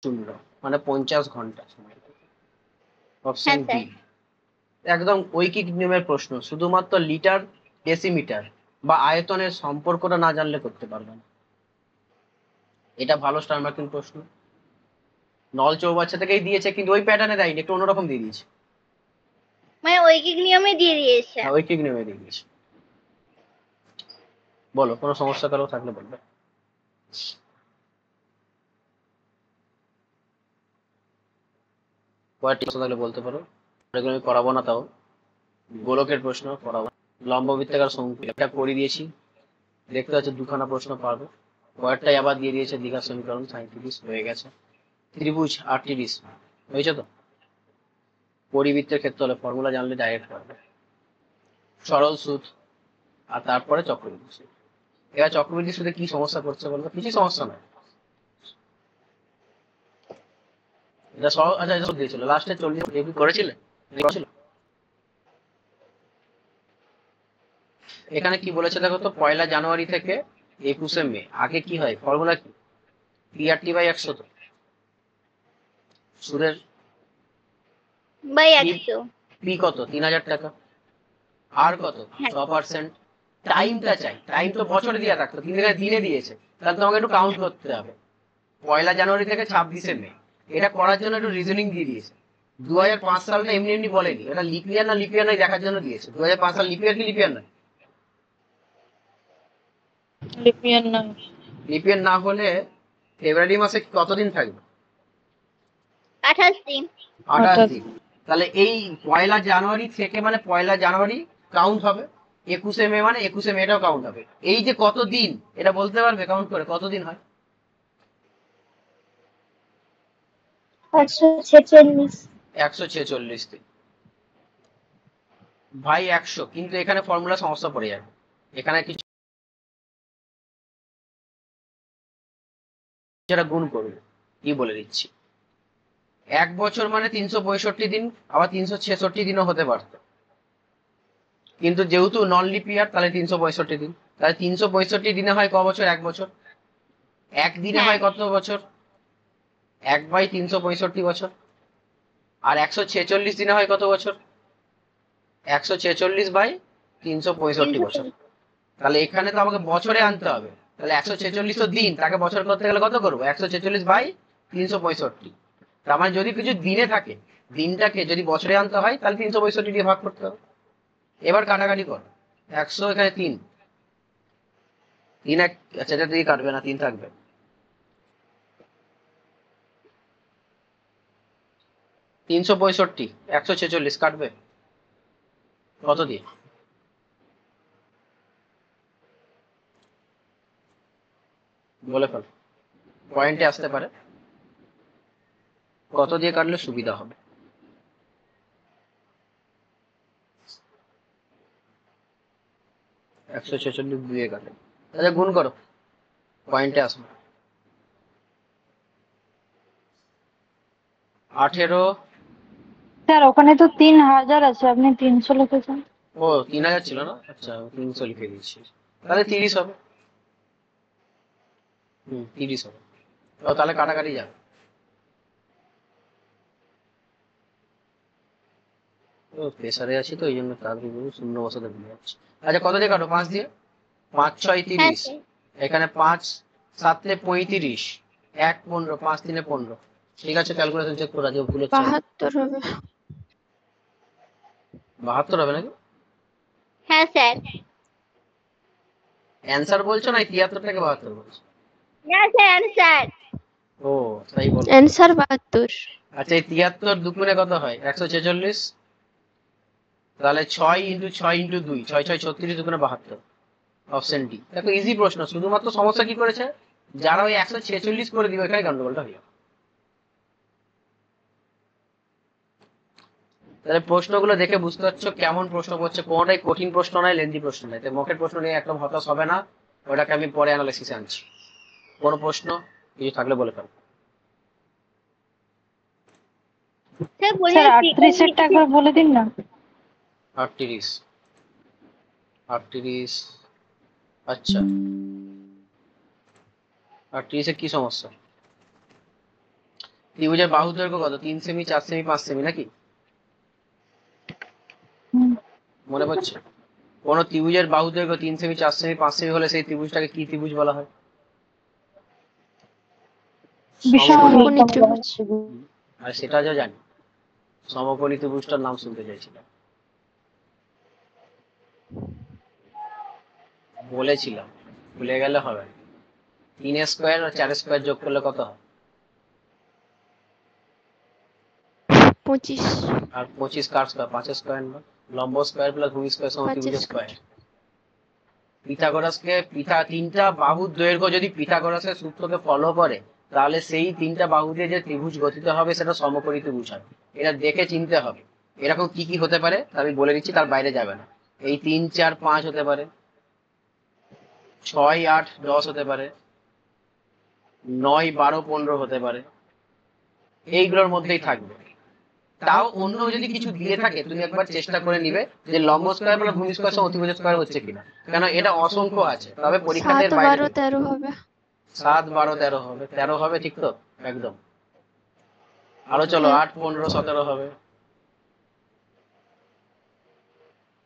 শূন্য, মানে 50 ঘন্টা সময়। অপশন হ্যাঁ, বি একদম ঐকিক নিয়মের প্রশ্ন, শুধুমাত্র লিটার ডেসিমিটার বা আয়তনের সম্পর্কটা না জানলে করতে পারবে না। এটা ভালো স্টার মার্কিং প্রশ্ন, নল চৌবাচ্চা থেকেই দিয়েছে, কিন্তু ওই প্যাটার্নে দেয়নি, একটু অন্যরকম দিয়ে দিয়েছে। মানে ঐকিক নিয়মে দিয়ে দিয়েছে। হ্যাঁ ঐকিক নিয়মে দিয়ে দিয়েছে। বলো কোনো সমস্যা কারো থাকলে বলবে। কয়েকটি প্রশ্ন থাকলে বলতে পারো, এগুলো আমি করাবো না, তাও গোলকের প্রশ্ন করাবো। লম্ব বৃত্তাকার শঙ্কু এটা করে দিয়েছি, দেখতে পাচ্ছ দুখানা প্রশ্ন পারবো। কয়েকটাই আবার দিয়ে দিয়েছে, দীঘার সমীকরণ 37 হয়ে গেছে। ত্রিভুজ 38 হয়েছে তো। পরিবৃত্তের ক্ষেত্রে হলে ফর্মুলা জানলে ডাইরেক্ট পারবে। সরল সুদ আর তারপরে চক্রবৃদ্ধি সুদ। এবার চক্রবৃদ্ধি সুদে কি সমস্যা করছে বলবো? কিছু সমস্যা নয়, এটা সরল। আচ্ছা এটা সুদ দিয়েছিল লাস্টে 40 করেছিলে, এখানে কি বলেছে দেখো তো, 1 জানুয়ারি থেকে 21 মে, আগে কি হয় ফর্মুলা কি? PRT/100। তো সুদের বাই 100। পি কত? 3000 টাকা। আর কত? 6%। টাইমটা চাই, টাইম তো বছরে দেওয়া থাকতো, দিনে দিয়েছে, তাহলে তোমাকে একটু কাউন্ট করতে হবে। 1 জানুয়ারি থেকে 26 মে, এটা করার জন্য একটু রিজনিং দিয়ে দিয়েছে। 2005 সালটা এমনি এমনি বলেনি, এটা লিপিয়ার না লিপিয়ার নয় দেখার জন্য দিয়েছে। 2005 সাল লিপিয়ার কি লিপিয়ার নয়? লিপিয়ান না। লিপিয়ার না হলে ফেব্রুয়ারি মাসে কতদিন থাকবে? 28 দিন। 28 দিন। তাহলে এই 1 জানুয়ারি থেকে মানে 1 জানুয়ারি কাউন্ট হবে, 21 মে মানে 21 মেটাও কাউন্ট হবে। এই যে কত দিন, এটা বলতে পারবে কাউন্ট করে কতদিন হয়? 146। 146 দিন ভাই 100। কিন্তু এখানে ফর্মুলা সমস্যা পড়ে যাবে, এখানে কিছু যারা গুণ করবে। কি বলে দিচ্ছি, 1 বছর মানে 365 দিন, আবার 366 দিনও হতে পারত, কিন্তু যেহেতু নন লিপ ইয়ার তাহলে 365 দিন। তাহলে 365 দিনে হয় ক বছর? 1 বছর। একদিনে হয় কত বছর? 1/365 বছর। আর 146 দিনে হয় কত বছর? 146/365 বছর। তাহলে এখানে তো আমাকে বছরে আনতে হবে, তাহলে 146 তো দিন, তাকে বছর করতে গেলে কত করবো? 146/365। তার মানে যদি কিছু দিনে থাকে, দিনটাকে যদি বছরে আনতে হয় তাহলে 365 দিয়ে ভাগ করতে হবে। এবার কাটাকাটি কর, 100 এখানে 3 3 আচ্ছা এটা দিয়ে কাটবে না, 3 থাকবে। 365 146 কাটবে কত দিয়ে? বলে ফেল, পয়েন্টে আসতে পারে, কত দিয়ে কাটলে সুবিধা হবে? 146 দিয়ে কাটে। আচ্ছা গুণ করো, পয়েন্টে আসো। 18, স্যার ওখানে তো 3000 আছে, আপনি 300 লিখেছেন। ও 3000 ছিল না, আচ্ছা 300 লিখে দিচ্ছি, তাহলে 30 হবে। 30 হবে। ও তাহলে কাটাকাটি যাবে। ও প্রেসারে আছি তো এই জন্য তাড়াতাড়ি শূন্য বসাতে ভুলে যাচ্ছি। আচ্ছা কত দিয়ে কাটো? 5 দিয়ে। 5 6 হ্যাঁ 30, স্যার। এখানে 5 7 35, 1 15, 5 3 15। ঠিক আছে, ক্যালকুলেশন চেক করা যাবে, ভুল হচ্ছে না। 72 হবে। 72 হবে নাকি? হ্যাঁ স্যার। অ্যানসার বলছো না 73টাকে 72 বলছো? না স্যার, অ্যান্সার। ও তাই বলো। অ্যান্সার 72। আচ্ছা এই 73 দুগুণে কত হয়? 146। তাহলে 6 ইন্টু 6 ইন্টু 2, 6 6 36, দুগুণে 72। Option D. দেখো ইজি প্রশ্ন, শুধুমাত্র সমস্যা কি করেছে, যারা ওই 146 করে দিবে এখানে গন্ডগোলটা হয়ে যাবে। তাহলে প্রশ্নগুলো দেখে বুঝতে পারছো কেমন প্রশ্ন করছে, কোনটাই কঠিন প্রশ্ন নয়, লেন্দি প্রশ্ন নয়। তাই মকের প্রশ্ন নিয়ে একদম হতাশ হবে না, ওটাকে আমি পরে অ্যানালাইসিসে আনছি। কোনো প্রশ্ন কিছু থাকলে বলে ফেলো। স্যার বলি স্যার 38 এর টাকা বলে দিন না। 38, 38, আচ্ছা 38 এ কি সমস্যা? ত্রিভুজের বাহু দৈর্ঘ্য কত? 3 সেমি, 4 সেমি, 5 সেমি নাকি? হুম, মনে পড়ছে? কোন ত্রিভুজের বাহু দৈর্ঘ্য 3 সেমি, 4 সেমি, 5 সেমি হলে সেই ত্রিভুজটাকে কি ত্রিভুজ বলা হয়? সমকোণী ত্রিভুজ। আর সেটা যা জানি, সমকোণী ত্রিভুজটার নাম শুনতে চাইছিলাম। বলেছিলাম, ভুলে গেলে হবে না। 3 স্কয়ার আর 4 স্কয়ার যোগ করলে কত হয়? 25। আর 25 কার স্কয়ার? 5 স্কয়ার না? লম্ব স্কয়ার প্লাস ভূমি স্কয়ার সমান 5 ত্রিভুজ স্কয়ার। স্কয়ার। পিথাগোরাসকে তিনটা বাহুর দৈর্ঘ্য যদি পিথাগোরাসের সূত্রকে ফলো করে, তাহলে সেই তিনটা বাহু দিয়ে যে ত্রিভুজ গঠিত হবে সেটা সমকোণী ত্রিভুজ হবে। এটা দেখে চিনতে হবে। এরকম কি কি হতে পারে আমি বলে দিচ্ছি, তার বাইরে যাবে না। এই 3 4 5 হতে পারে, 6 8 10 হতে পারে, 9 12 15 হতে পারে, এইগুলোর মধ্যেই থাকবে। তাও অন্য যদি কিছু দিয়ে থাকে তুমি একবার চেষ্টা করে নিবে যে লম্ব স্কয়ার প্লাস ভূমি স্কয়ার সমান অতিভুজ স্কয়ার হচ্ছে কিনা, কেন এটা অসংখ্য আছে, তবে পরীক্ষাতে 7 বাইরে 12 13 হবে। 7 12 13 হবে, 13 হবে, ঠিক তো? একদম। আরো চলো, 8 15 17 হবে।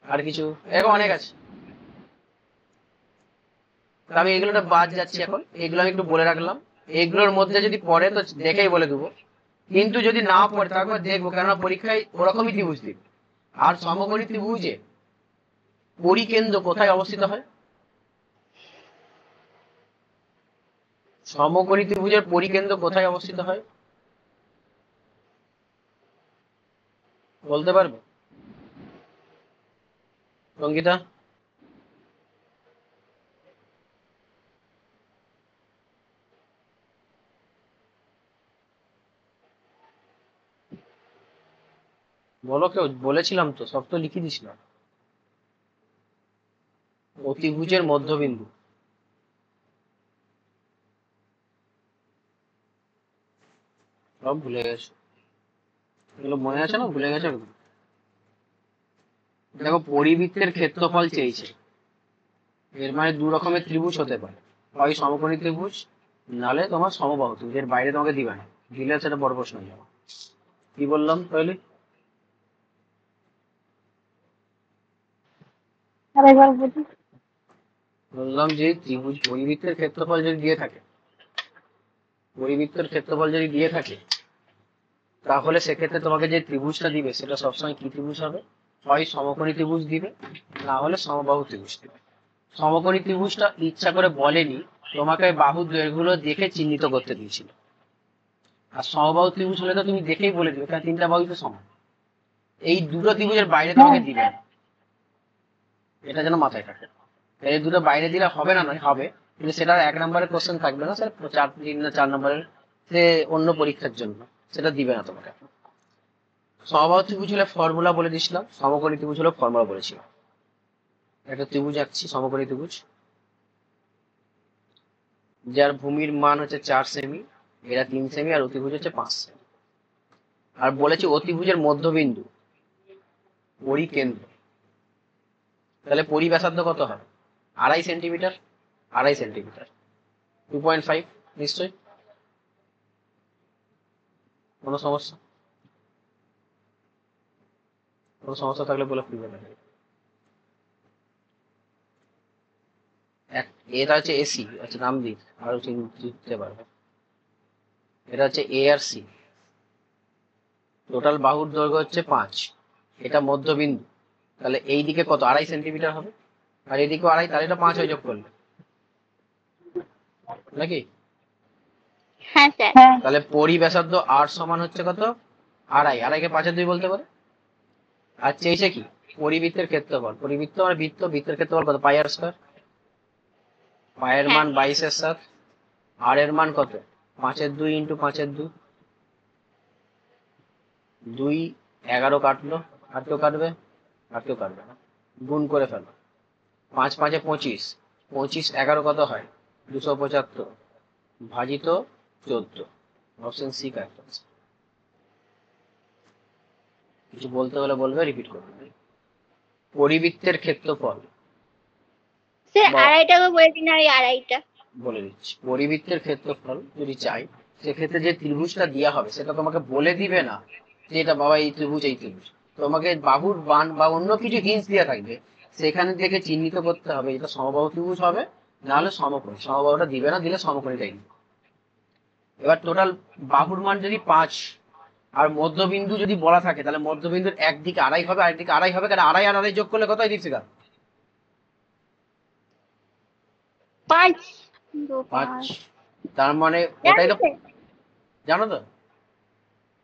আর কিছু এরকম অনেক আছে, আমি এগুলোটা বাদ যাচ্ছি এখন, এগুলো আমি একটু বলে রাখলাম। এগুলোর মধ্যে যদি পড়ে তো দেখেই বলে দেবো, কিন্তু যদি না পড়ে তারপর দেখবো, কেননা পরীক্ষায় ওরকমই ত্রিভুজ দিবে। আর সমকোণী ত্রিভুজে পরিকেন্দ্র কোথায় অবস্থিত হয়? সমকোণী ত্রিভুজের পরিকেন্দ্র কোথায় অবস্থিত হয় বলতে পারবে সঙ্গীতা? বলো কেউ, বলেছিলাম তো, সব তো লিখে দিছিলাম। অতিভুজের মধ্যবিন্দু। সব ভুলে গেছো, এগুলো মনে আছে না ভুলে গেছো? দেখো পরিবৃত্তের ক্ষেত্রফল চেয়েছে, এর মানে দু রকমের ত্রিভুজ হতে পারে, হয় সমকোণী ত্রিভুজ নালে তোমার সমবাহু ত্রিভুজ। এর বাইরে তোমাকে দিবে না, দিলে সেটা বড় প্রশ্ন হয়ে যাবে। কি বললাম তাহলে? আরেকবার বলুন। বললাম যে ত্রিভুজ পরিবৃত্তের ক্ষেত্রফল যদি দিয়ে থাকে, পরিবৃত্তের ক্ষেত্রফল যদি দিয়ে থাকে, তাহলে সেক্ষেত্রে তোমাকে যে ত্রিভুজটা দিবে সেটা সবসময় কি ত্রিভুজ হবে? হয় সমকোণী ত্রিভুজ দিবে, না হলে সমবাহু ত্রিভুজ দিবে। সমকোণী ত্রিভুজটা ইচ্ছা করে বলেনি, তোমাকে বাহুর দৈর্ঘ্যগুলো দেখে চিহ্নিত করতে দিয়েছিল। আর সমবাহু ত্রিভুজ হলে তো তুমি দেখেই বলে দিবে, কারণ তিনটা বাহু তো সমান। এই দুটো ত্রিভুজের বাইরে তোমাকে দিবে না, এটা যেন মাথায় থাকে। এই দুটো বাইরে দিলে হবে না নয়, হবে, কিন্তু সেটা 1 নম্বরের কোশ্চেন থাকবে না স্যার, 3 না 4 নম্বরের সে অন্য পরীক্ষার জন্য, সেটা দিবে না তোমাকে। সমবাহু ত্রিভুজ হলে ফর্মুলা বলে দিয়েছিলাম, সমকোণী ত্রিভুজ হলে ফর্মুলা বলেছিলাম। একটা ত্রিভুজ আঁকছি, সমকোণী ত্রিভুজ, যার ভূমির মান হচ্ছে 4 সেমি, এরা 3 সেমি, আর অতিভুজ হচ্ছে 5 সেমি। আর বলেছি অতিভুজের মধ্যবিন্দু পরিকেন্দ্র, তাহলে পরিব্যাসার্ধ কত হয়? 2.5 সেন্টিমিটার, 2.5 সেন্টিমিটার, 2.5 নিশ্চয়। কোনো সমস্যা? কোনো সমস্যা থাকলে বলে ফিরবে না। এটা হচ্ছে এসি, আচ্ছা নাম দিই আরো চিনতে পারবে। এটা হচ্ছে এ আর সি। টোটাল বাহুর দৈর্ঘ্য হচ্ছে 5, এটা মধ্যবিন্দু, তাহলে এই দিকে কত? 2.5 সেন্টিমিটার হবে, আর এদিকে 2.5, তাহলে এটা 5 হয়ে যোগ করলে নাকি? হ্যাঁ স্যার। তাহলে পরিব্যাসার্ধ আর সমান হচ্ছে কত? 2.5, 2.5 কে 5-এর 2 বলতে পারে। আর চেয়েছে কি? পরিবৃত্তের ক্ষেত্রফল। পরিবৃত্ত মানে বৃত্ত, বৃত্তের ক্ষেত্রফল কত? পাই আর স্কয়ার। পায়ের মান 22/7, আর এর মান কত? 5/2 ইন্টু 5/2, 2 11 কাটলো, আর কেউ কাটবে? আর কেউ কাটবে না, গুণ করে ফেলো। 5 5 25, 25 11 কত হয়? 275 ভাজিত 14, অপশন সি কারেক্ট আছে। কিছু বলতে হলে বলবে, রিপিট করবে। পরিবৃত্তের ক্ষেত্রফল স্যার বা- 2.5 টাকা বলে দিন, আর এই 2.5টা বলে দিচ্ছি, পরিবৃত্তের ক্ষেত্রফল যদি চাই, সেক্ষেত্রে যে ত্রিভুজটা দেওয়া হবে সেটা তোমাকে বলে দিবে না যে এটা বাবা এই ত্রিভুজ, এই ত্রিভুজ। তোমাকে বাহুর বান বা অন্য কিছু হিন্টস দেওয়া থাকবে, সেখানে থেকে চিহ্নিত করতে হবে এটা সমবাহু ত্রিভুজ হবে নাহলে সমকোণী। সমবাহুটা দিবে না, দিলে সমকোণীটাই দিবে। এবার টোটাল বাহুর মান যদি 5 আর মধ্যবিন্দু যদি বলা থাকে, তাহলে মধ্যবিন্দুর একদিকে 2.5 হবে, আরেকদিকে 2.5 হবে, কারণ 2.5 আর 2.5 যোগ করলে কত হয় দীপশিখা? 5 5। তার মানে ওটাই তো, জানো তো?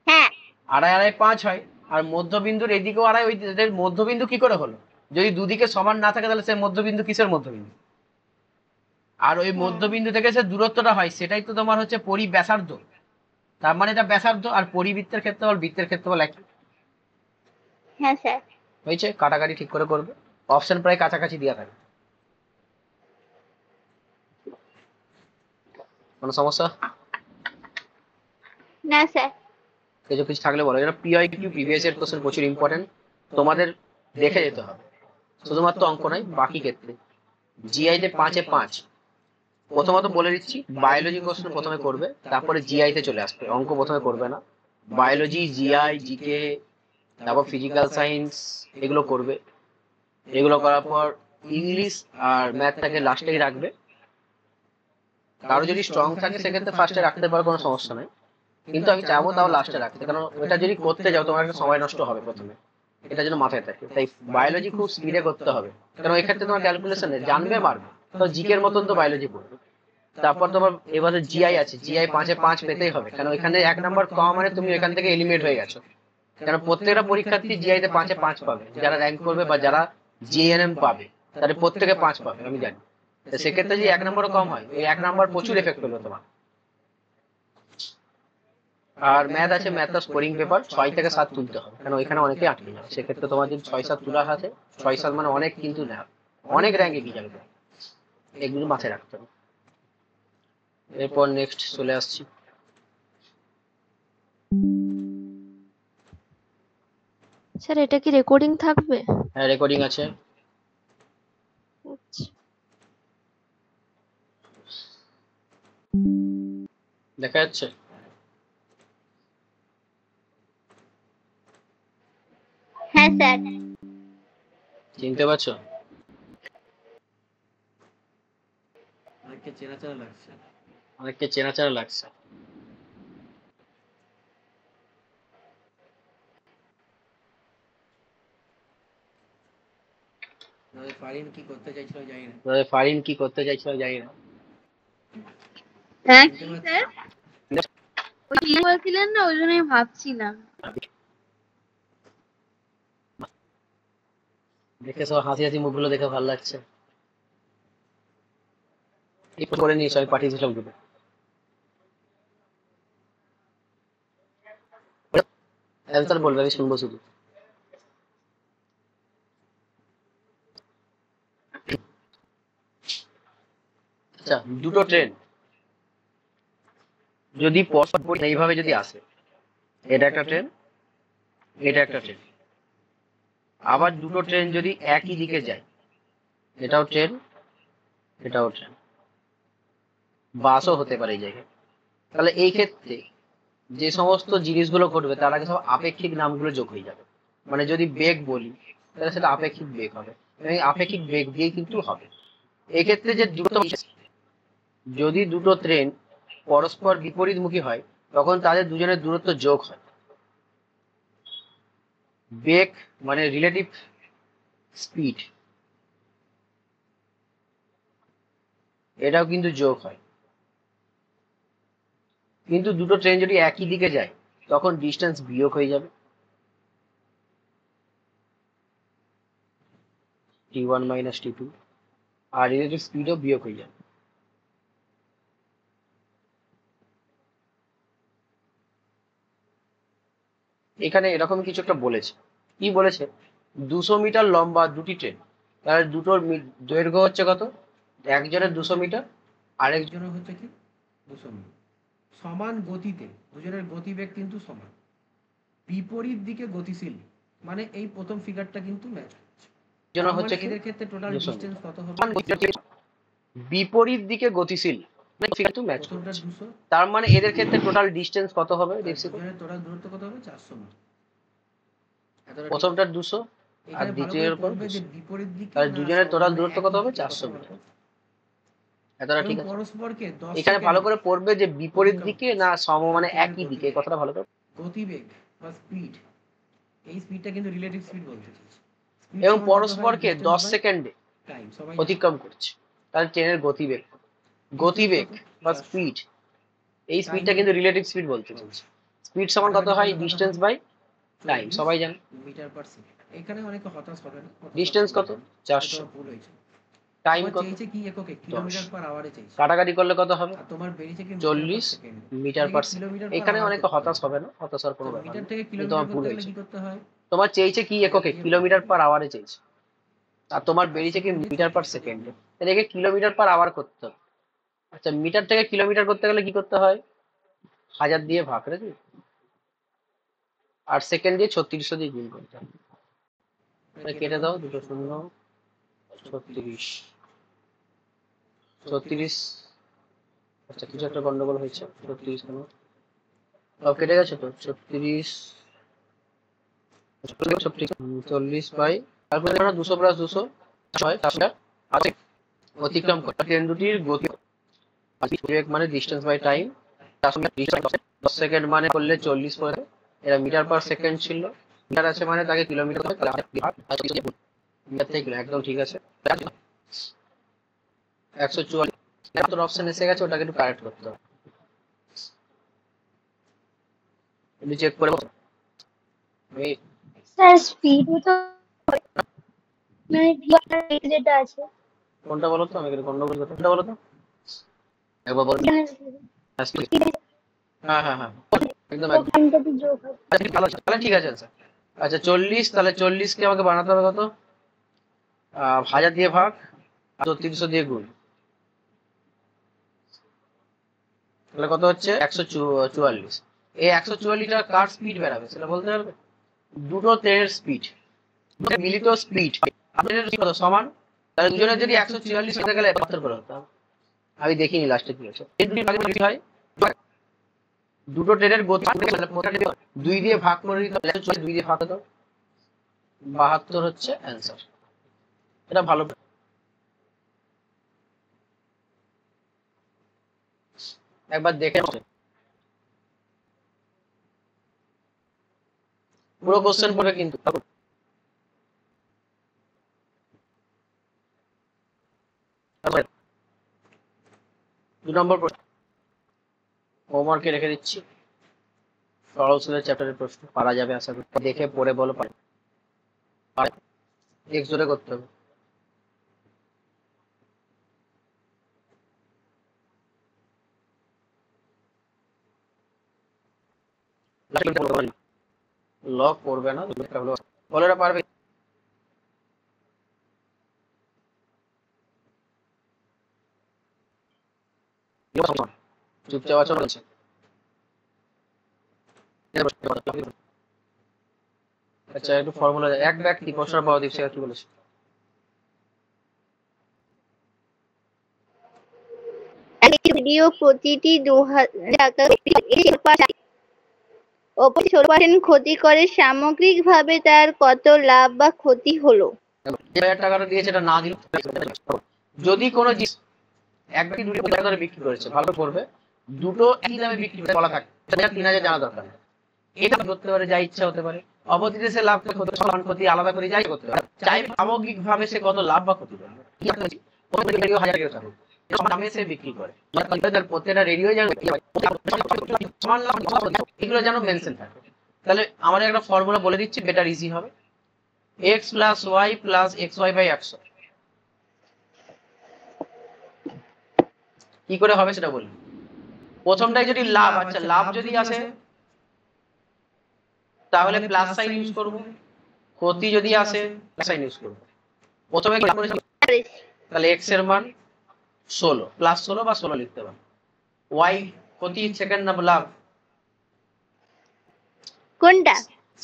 হ্যাঁ 2.5 2.5 5 হয়, আর মধ্যবিন্দুর এদিকেও 2.5, ওই এদের মধ্যবিন্দু কি করে হলো? যদি দুদিকে সমান না থাকে তাহলে সে মধ্যবিন্দু কিসের মধ্যবিন্দু? আর ওই মধ্যবিন্দু থেকে সে দূরত্বটা হয়, সেটাই তো তোমার হচ্ছে পরিব্যাসার্ধ। তার মানে এটা ব্যাসার্ধ, আর পরিবৃত্তের ক্ষেত্রফল বৃত্তের ক্ষেত্রফল একই। হ্যাঁ স্যার। হয়েছে, কাটাকাটি ঠিক করে করবে, অপশন প্রায় কাছাকাছি দেওয়া থাকে। কোনো সমস্যা? না স্যার। কিছু কিছু থাকলে বলো। এটা পিআইকিউ প্রিভিয়াস ইয়ার কোশ্চেন প্রচুর ইম্পর্টেন্ট, তোমাদের দেখে যেতে হবে, শুধুমাত্র অঙ্ক নয় বাকি ক্ষেত্রে। জিআই তে 5-এ 5। প্রথমত বলে দিচ্ছি, বায়োলজি কোশ্চেন প্রথমে করবে, তারপরে জিআই তে চলে আসবে, অঙ্ক প্রথমে করবে না। বায়োলজি, জিআই, জিকে, তারপর ফিজিক্যাল সায়েন্স, এগুলো করবে। এগুলো করার পর ইংলিশ আর ম্যাথটাকে লাস্টেই রাখবে। কারো যদি স্ট্রং থাকে সেক্ষেত্রে ফার্স্টে রাখতে পারো, কোনো সমস্যা নেই, কিন্তু আমি চাবো তাও লাস্টে রাখতে, কারণ ওটা যদি করতে যাও তোমার একটা সময় নষ্ট হবে প্রথমে, এটা যেন মাথায় থাকে। তাই বায়োলজি খুব স্পিডে করতে হবে, কারণ এক্ষেত্রে তোমার ক্যালকুলেশন নেই, জানবে মারবে। তো জিকের মতন তো বায়োলজি পড়বে। তারপর তোমার এবারে জিআই আছে, জিআই 5-এ 5 পেতেই হবে, কারণ এখানে 1 নাম্বার কম মানে তুমি এখান থেকে এলিমিনেট হয়ে গেছো। কারণ প্রত্যেকটা পরীক্ষার্থী জিআই তে 5-এ 5 পাবে, যারা র্যাঙ্ক করবে বা যারা জিএনএম পাবে তাদের প্রত্যেকে 5 পাবে, আমি জানি। তো সেক্ষেত্রে যদি 1 নম্বরও কম হয়, ওই 1 নাম্বার প্রচুর এফেক্ট করবে তোমার। আর ম্যাথ আছে, ম্যাথটা স্কোরিং পেপার 6 থেকে 7 তুলতে হবে, কারণ ওইখানে অনেকেই আটকে যাবে। সেক্ষেত্রে তোমার যদি 6-7 তোলার আছে, 6-7 মানে অনেক, কিন্তু না অনেক র্যাঙ্কে কি যাবে, এগুলো মাথায় রাখতে হবে। এরপর নেক্সট চলে আসছি। স্যার এটা কি রেকর্ডিং থাকবে? হ্যাঁ রেকর্ডিং আছে। আচ্ছা। দেখা যাচ্ছে? হ্যাঁ স্যার। চিনতে পারছো? অনেককে চেনা চেনা লাগছে। অনেককে চেনা চেনা লাগছে। ফারিন কি করতে চাইছিল জানি না। ফারিন কি করতে চাইছিল জানি না। হ্যাঁ কি স্যার? ওই কি বলছিলেন না, ওই জন্যই ভাবছিলাম। দেখে সব হাসি হাসি মুখগুলো দেখে ভালো লাগছে। একটু করে নিয়ে সবাই পাঠিয়েছি সবগুলো। অ্যান্সার বলবে, আমি শুনবো শুধু। আচ্ছা, দুটো ট্রেন যদি পরস্পর এইভাবে যদি আসে, এটা একটা ট্রেন, এটা একটা ট্রেন, আবার দুটো ট্রেন যদি একই দিকে যায়, এটাও ট্রেন, এটাও ট্রেন, বাসও হতে পারে এই জায়গায়, তাহলে এই ক্ষেত্রে যে সমস্ত জিনিসগুলো ঘটবে তার আগে সব আপেক্ষিক নামগুলো যোগ হয়ে যাবে। মানে যদি বেগ বলি তাহলে সেটা আপেক্ষিক বেগ হবে, এবং এই আপেক্ষিক বেগ দিয়েই কিন্তু হবে। এক্ষেত্রে যে যদি দুটো ট্রেন পরস্পর বিপরীতমুখী হয় তখন তাদের দুজনের দূরত্ব যোগ হয়। বেগ মানে রিলেটিভ স্পিড, এটাও কিন্তু যোগ হয়। কিন্তু দুটো ট্রেন যদি একই দিকে যায় তখন ডিস্টেন্স বিয়োগ হয়ে যাবে, t1 মাইনাস t2, আর রিলেটিভ স্পিডও বিয়োগ হয়ে যাবে। এখানে এরকম কিছু একটা বলেছে, কি বলেছে, 200 মিটার লম্বা দুটি ট্রেন, তাহলে দুটোর দৈর্ঘ্য হচ্ছে কত, একজনের 200 মিটার, আরেকজন দুজনের হচ্ছে কি 200 মিটার, সমান গতিতে দুজনের গতিবেগ কিন্তু সমান, বিপরীত দিকে গতিশীল, মানে এই প্রথম ফিগারটা কিন্তু ম্যাচ হচ্ছে। জন হচ্ছে কি এদের ক্ষেত্রে টোটাল 200 ডিসটেন্স কত হবে, বিপরীত দিকে গতিশীল, কিন্তু ম্যাচ প্রথমটা করছে। 200, তার মানে এদের ক্ষেত্রে টোটাল ডিস্টেন্স কত হবে আর দেখছি তো। দুজনের টোটাল দূরত্ব কত হবে 400 মিটার। এতটা প্রথমটার 200 আর এখানে ভালো দ্বিতীয়ের করে উপর পড়বে যে 200, বিপরীত দিকে তাহলে না দুজনের টোটাল মানে দূরত্ব একই কত হবে দিকে 400 কত মিটার। হবে। এতটা এবং ঠিক আছে। পরস্পরকে 10 এখানে ভালো সেকেন্ড করে পড়বে যে বিপরীত দিকে না সম মানে একই দিকে, এই কথাটা ভালো করে। গতিবেগ বা স্পিড, এই স্পিডটা কিন্তু রিলেটিভ স্পিড বলতে চাইছি। Speed এবং সমান কত হয়? পরস্পরকে Distance 10 by সেকেন্ডে time, সবাই অতিক্রম করছে, তাহলে ট্রেনের গতিবেগ, গতিবেগ বা স্পিড, এই স্পিডটা কিন্তু রিলেটিভ স্পিড বলতে চাইছি। স্পিড সমান কত হয়, ডিস্টেন্স বাই টাইম, সবাই জানে। Metre per second. এখানে অনেকে হতাশ হবে না, ডিস্টেন্স কত, 400, তোমার ভুল হয়েছে। টাইম তোমার কত, চেয়েছে কি এককে, কিলোমিটার পার আওয়ারে চাইছে, কাটাকাটি করলে কত হবে, আর তোমার বেরিয়েছে কি 40 মিটার পার সেকেন্ড। কিলোমিটার এখানে অনেকে হতাশ হবে না, হতাশ হওয়ার কোনো ব্যাপার মিটার নেই, থেকে কিন্তু তোমার কিলোমিটার ভুল করতে গেলে হয়েছে। কি করতে হয়, তোমার চেয়েছে কি এককে, কিলোমিটার পার আওয়ারে চেয়েছে, আর তোমার বেরিয়েছে কি মিটার পার সেকেন্ডে, তাহলে একে কিলোমিটার পার আওয়ার করতে হবে। আচ্ছা, মিটার থেকে কিলোমিটার করতে গেলে কি করতে হয়, 1000 দিয়ে ভাগ নাকি, আর সেকেন্ড দিয়ে 3600 দিয়ে গুণ করতে হবে। কেটে দাও, দুটো শূন্য, 36, 36, আচ্ছা কিছু একটা গন্ডগোল হয়েছে, 36 কেন সব কেটে গেছে তো, 36, 40 বাই, তারপরে আমরা 200 প্লাস 200 হয় 400 আছে অতিক্রম করে ট্রেন দুটির গতি, মানে ডিস্টেন্স বাই টাইম, 10 সেকেন্ড মানে করলে 40 করে, এরা মিটার পার সেকেন্ড ছিল, মিটার আছে মানে তাকে কিলোমিটার মিটার থেকে কিলো, একদম ঠিক আছে। 144 অপশন এসে গেছে, ওটাকে একটু কারেক্ট করতে হবে, একটু চেক করে স্যার স্পিড তো মানে যেটা আছে কোনটা বলো তো, আমি একটু গন্ডগোল করতে, কোনটা বলো তো একবার বলো। হ্যাঁ হ্যাঁ হ্যাঁ একদম একদম, ওখানটাতে যোগ হবে। আচ্ছা ভালো আছে, তাহলে ঠিক আছে স্যার। আচ্ছা 40, তাহলে 40 কে আমাকে বানাতে হবে কত, 1000 দিয়ে ভাগ আর 300 দিয়ে গুণ, তাহলে কত হচ্ছে 144। এই 144টা কার স্পিড বেরাবে সেটা বলতে পারবে, দুটো ট্রেনের স্পিড, মিলিত স্পিড কত সমান, তাহলে দুজনের যদি 144 হতে গেলে 72 করে হতে হবে। আমি দেখিনি লাস্টে কি হচ্ছে, এই দুটি ভাগে কি হয়, দুটো ট্রেনের গতি 2 দিয়ে ভাগ করে দিতে হবে, 2 দিয়ে ভাগ দাও, 72 হচ্ছে অ্যান্সার। এটা ভালো, একবার দেখে পুরো কোশ্চেন পড়ে কিন্তু। 2 নম্বর প্রশ্ন হোমওয়ার্কে রেখে দিচ্ছি, সরল চ্যাপ্টারের প্রশ্ন পারা যাবে আশা করি, দেখে পড়ে বলো পারে, এক্স জোরে করতে হবে। লক করবে না, বলে পারবে। চুপচাপ আছো বলছে। আচ্ছা একটু ফর্মুলা এক ব্যক্তি প্রশ্ন পাওয়া সে কি বলেছে? একটি ভিডিও প্রতিটি 2000 টাকা ওপর 16% ক্ষতি করে, সামগ্রিকভাবে তার কত লাভ বা ক্ষতি হলো? 1000 টাকাটা দিয়েছে, এটা না দিলে যদি কোনো জিনিস এক ব্যক্তি 2 টাকা ধরে বিক্রি করেছে, ভালো করবে, দুটো একই দামে বিক্রি করে বলা থাকে, 3000 জানা দরকার নেই। এটা করতে পারে, যা ইচ্ছা হতে পারে, অপরদিকে সে লাভ ক্ষতি সমান ক্ষতি আলাদা করে যাই করতে পারে, চাই সামগ্রিকভাবে সে কত লাভ বা ক্ষতি করবে। কি আছে রেডিও 1000 টাকা থাকুক, দামে সে বিক্রি করে, প্রত্যেকটা রেডিও যেন সমান লাভ এগুলো যেন মেনশন থাকে। তাহলে আমাদের একটা ফর্মুলা বলে দিচ্ছি, বেটার ইজি হবে। x plus y plus xy by 100 কি করে হবে সেটা বলি। প্রথমটাই যদি লাভ, আচ্ছা লাভ যদি আসে তাহলে প্লাস সাইন ইউজ করব, ক্ষতি যদি আসে প্লাস সাইন ইউজ করব। প্রথমে লাভ করেছি তাহলে x এর মান 16 প্লাস 16 বা 16 লিখতে পারি। y ক্ষতি, সেকেন্ড না লাভ? কোনটা?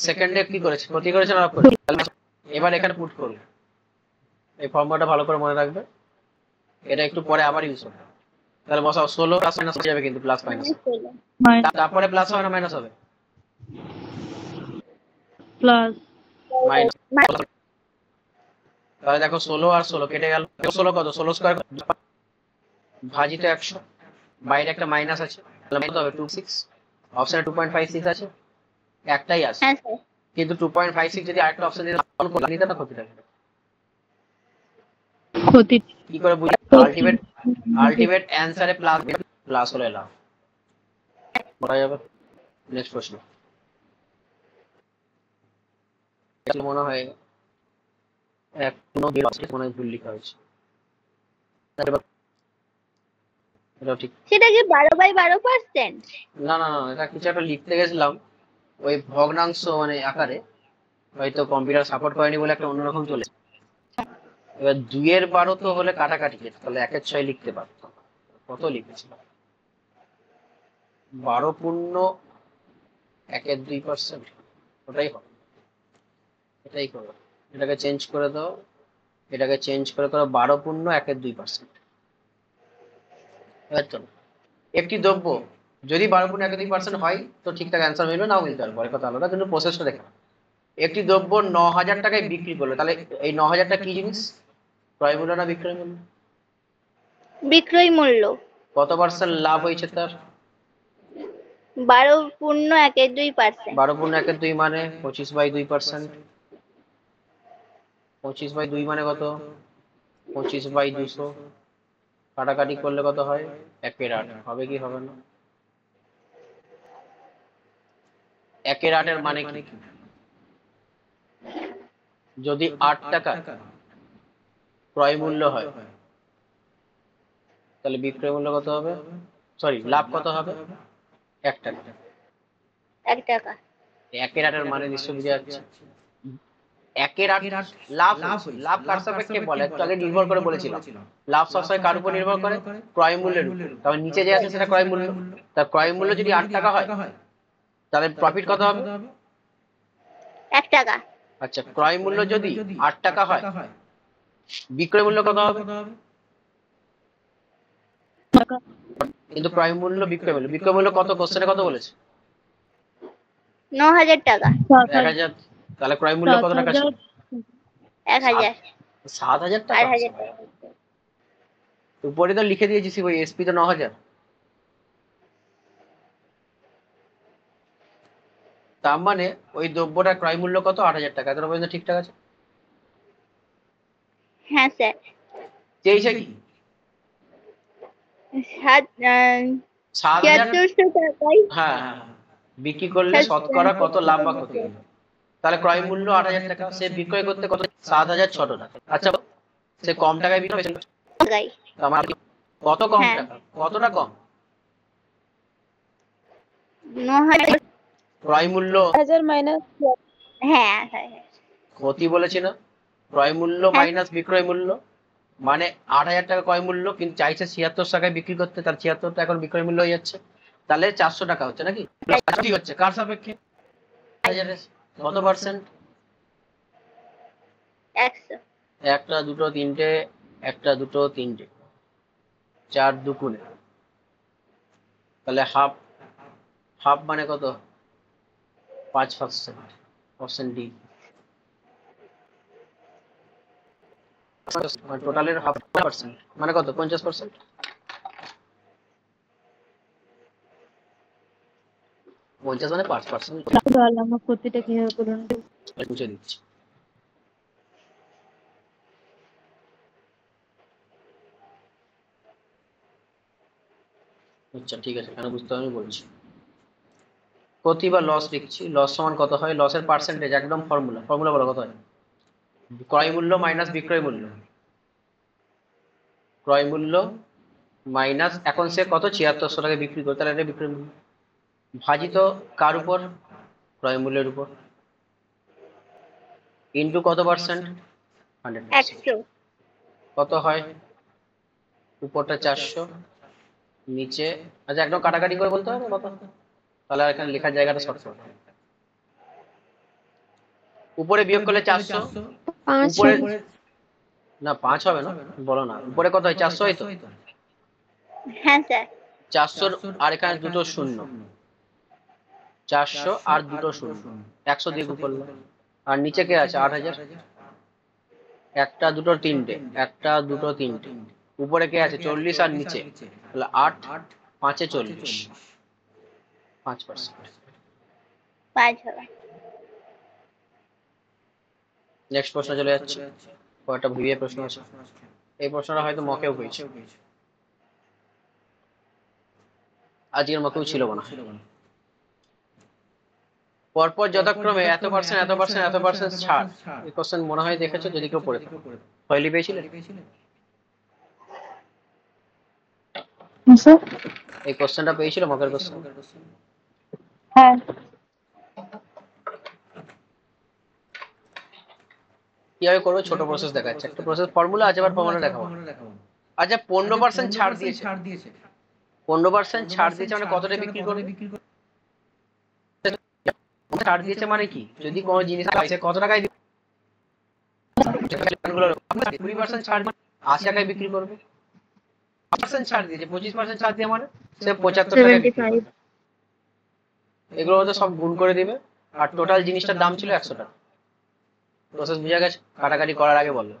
সেকেন্ডে কি করেছে, ক্ষতি করেছে না লাভ করেছে? এবার এখানে পুট করব, এই ফর্মুলাটা ভালো করে মনে রাখবে, এটা একটু পরে আবার ইউজ হবে। তাহলে বসাও 16 প্লাস মাইনাস হয়ে যাবে, কিন্তু প্লাস মাইনাস তারপরে প্লাস হবে না মাইনাস হবে? Plus minus. তাহলে দেখো 16 আর 16 কেটে গেল, 16 কত, 16 স্কয়ার ভাজিত 100, বাইরে একটা মাইনাস আছে, তাহলে কত হবে 26, অপশনে 2.56 আছে, একটাই আছে, হ্যাঁ স্যার। কিন্তু 2.56 যদি আরেকটা অপশন দিয়ে সলভ করলে নিতে না ক্ষতি থাকে। ক্ষতি কি করে বুঝি? আলটিমেট অ্যানসারে প্লাস হলে লাভ বলা যাবে। নেক্সট প্রশ্ন, মনে হয় এক মনে হয় ভুল লেখা হয়েছে, এটা ঠিক সেটা কি 12/12%? না না না, এটা কিছু একটা লিখতে গেছিলাম ওই ভগ্নাংশ মানে আকারে, হয়তো কম্পিউটার সাপোর্ট করেনি বলে একটা অন্যরকম চলে। এবার 2/12 তো হলে কাটাকাটি যেত, তাহলে 1/6 লিখতে পারতাম। কত লিখেছিলাম? 12 পূর্ণ 1/2%, ওটাই হবে, এটাই করো। এটাকে চেঞ্জ করে দাও, এটাকে চেঞ্জ করে করো 12 পূর্ণ 1/2%। এবার চলো, একটি দ্রব্য যদি 12 পূর্ণ 1/2% হয় তো ঠিকঠাক অ্যান্সার মিলবে, নাও মিলতে পারে, পরে কথা আলাদা, কিন্তু প্রসেসটা দেখো। একটি দ্রব্য 9000 টাকায় বিক্রি করলো, তাহলে এই 9000 টাকা কি জিনিস? ক্রয় মূল্য না বিক্রয় মূল্য? বিক্রয় মূল্য। কত পার্সেন্ট লাভ হয়েছে তার? 12.12%। 12 পূর্ণ 1/2 মানে 25/2%। 25/2 মানে কত? 25/200। কাটাকাটি করলে কত হয়? 1/8 হবে কি হবে না? 1/8 এর মানে কি? যদি 8 টাকা ক্রয় মূল্য হয় তাহলে বিক্রয় মূল্য কত হবে, সরি লাভ কত হবে? 1 টাকা। 1 টাকা। 1/8 এর মানে নিশ্চয় বুঝে যাচ্ছে। 1/8 লাভ, লাভ কার সাপেক্ষে বলে একটু আগে নির্ভর করে বলেছিলাম। লাভ সবসময় কার উপর নির্ভর করে? ক্রয় মূল্যের উপর। তবে নিচে যে আছে সেটা ক্রয় মূল্য, তার ক্রয় মূল্য যদি 8 টাকা হয় তাহলে প্রফিট কত হবে? 1 টাকা। আচ্ছা, ক্রয় মূল্য যদি 8 টাকা হয় বিক্রয় মূল্য কত হবে? কিন্তু ক্রয় মূল্য বিক্রয় মূল্য, বিক্রয় মূল্য কত কোশ্চেনে কত বলেছে? 9000 টাকা। 1000। তাহলে ক্রয় মূল্য কত টাকা ছিল? 1000। 7000 টাকা। 8000 টাকা। উপরে তো লিখে দিয়েছি ওই এসপি তো 9000। তার মানে ওই দ্রব্যটার ক্রয় মূল্য কত? 8000 টাকা। এতটা পর্যন্ত ঠিকঠাক আছে? হ্যাঁ স্যার। চেয়েছে কি? 7,700 টাকায় হ্যাঁ হ্যাঁ, বিক্রি করলে শতকরা কত লাভ বা ক্ষতি হলো। তাহলে ক্রয় মূল্য 8000 টাকা, সে বিক্রয় করতে কত? 7600 টাকা। আচ্ছা, সে কম টাকায় বিক্রয় করেছে, টাকায়। আমার কত কম হ্যাঁ। টাকা, কতটা কম? 9000। ক্রয় মূল্য হ্যাঁ হ্যাঁ। ক্ষতি বলেছি না, ক্রয় মূল্য মাইনাস বিক্রয় মূল্য, মানে 8,000 টাকা ক্রয় মূল্য, কিন্তু চাইছে 76 টাকায় বিক্রি করতে, তার 76 টাকা এখন বিক্রয় মূল্য হয়ে যাচ্ছে, তাহলে 400 টাকা হচ্ছে নাকি? কি হচ্ছে কার সাপেক্ষে? কত পার্সেন্ট? 100। একটা দুটো তিনটে, একটা দুটো তিনটে, 4 দুগুণে, তাহলে হাফ। হাফ মানে কত? 5%। Option D. টোটালের হাফ পার্সেন্ট মানে কত? 50%। পঞ্চাশ মানে 5%। তাহলে আমার ক্ষতিটা কিভাবে করুন? মুছে দিচ্ছি। আচ্ছা ঠিক আছে, কেন বুঝতে হবে আমি বলছি। ক্ষতি বা লস লিখছি। লস সমান কত হয়? লসের পার্সেন্টেজ, একদম ফর্মুলা। ফর্মুলা বলো কত হয়? ক্রয় মূল্য মাইনাস বিক্রয় মূল্য। ক্রয় মূল্য মাইনাস, এখন সে কত? 7600 টাকা বিক্রি করে, তাহলে এটা বিক্রয় মূল্য ভাজিত কার উপর? ক্রয় মূল্যের উপর, ইন্টু কত পার্সেন্ট? 100%। 100। কত হয়? উপরটা 400, নিচে, আচ্ছা একদম কাটাকাটি করে বলতে হবে কত, তাহলে আর এখানে লেখার জায়গাটা শর্ট শর্ট। উপরে বিয়োগ করলে 400, উপরে না 5 হবে না, বলো না। উপরে কত হয়? 400 হয় তো? হ্যাঁ স্যার। 400 আর এখানে দুটো শূন্য, 400 আর দুটো শূন্য, 100 দিয়ে গুণ করলে। আর নিচে কে আছে? 8000। একটা দুটো তিনটে, একটা দুটো তিনটে, উপরে কে আছে? 40 আর নিচে, তাহলে 8 5 এ 40, 5%। 5 হবে। নেক্সট প্রশ্ন চলে যাচ্ছে। কয়েকটা ভিএ প্রশ্ন আছে। এই প্রশ্নটা হয়তো মকেও হয়েছে, আজকের মকেও ছিল না। পরপর যথাক্রমে এত পার্সেন্ট এত পার্সেন্ট এত পার্সেন্ট ছাড়। এই কোশ্চেন মনে হয় দেখেছো, যদি কেউ পড়ে থাকো। ফাইলি পেয়েছিলে? এই কোশ্চেনটা পেয়েছিল মকের কোশ্চেন? হ্যাঁ। কিভাবে করবো? ছোট প্রসেস দেখাচ্ছে। একটা প্রসেস ফর্মুলা আছে, আবার ফর্মুলা দেখাবো। আচ্ছা 15% ছাড় দিয়েছে। 15% ছাড় দিয়েছে মানে কতটা বিক্রি করবে? ছাড় দিয়েছে মানে কি? যদি কোনো জিনিস পাইছে কত টাকায় 20% ছাড় 80 টাকায় বিক্রি করবে। 5% ছাড় দিয়েছে, 25% ছাড় দিয়ে মানে সে 75 টাকায় বিক্রি করবে। এগুলো মধ্যে সব গুণ করে দিবে, আর টোটাল জিনিসটার দাম ছিল 100 টাকা। প্রসেস বুঝা গেছে? কাটাকাটি করার আগে বলো।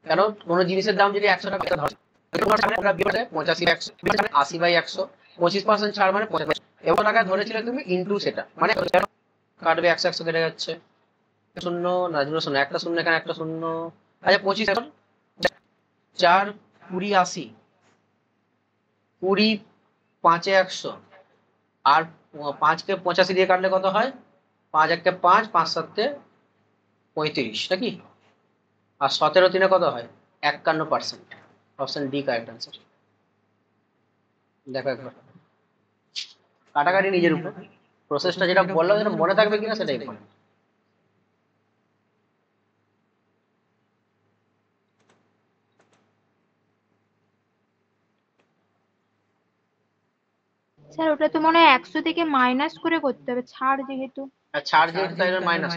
কেন কোনো জিনিসের দাম যদি 100 টাকা ধরে, 85 80/100, 25% ছাড় মানে 75 এত টাকা ধরেছিলে তুমি, ইনটু সেটা মানে কাটবে 100 100 কেটে যাচ্ছে, শূন্য না দুটো শূন্য, একটা শূন্য এখানে একটা শূন্য। আচ্ছা 25 4 20 80, 20 5 এ 100, আর 5 কে 85 দিয়ে কাটলে কত হয়? 5 1 5, 5 7 35 নাকি? আর 17 3 কত হয়? 51%। Option D correct answer. দেখো একবার কাটাকাটি নিজের উপর। প্রসেসটা যেটা বললাম সেটা মনে থাকবে কিনা সেটাই ইম্পর্টেন্ট। স্যার ওটা তো মনে হয় 100 থেকে মাইনাস করে করতে হবে, ছাড় যেহেতু। আর ছাড় যেহেতু তাই মাইনাস,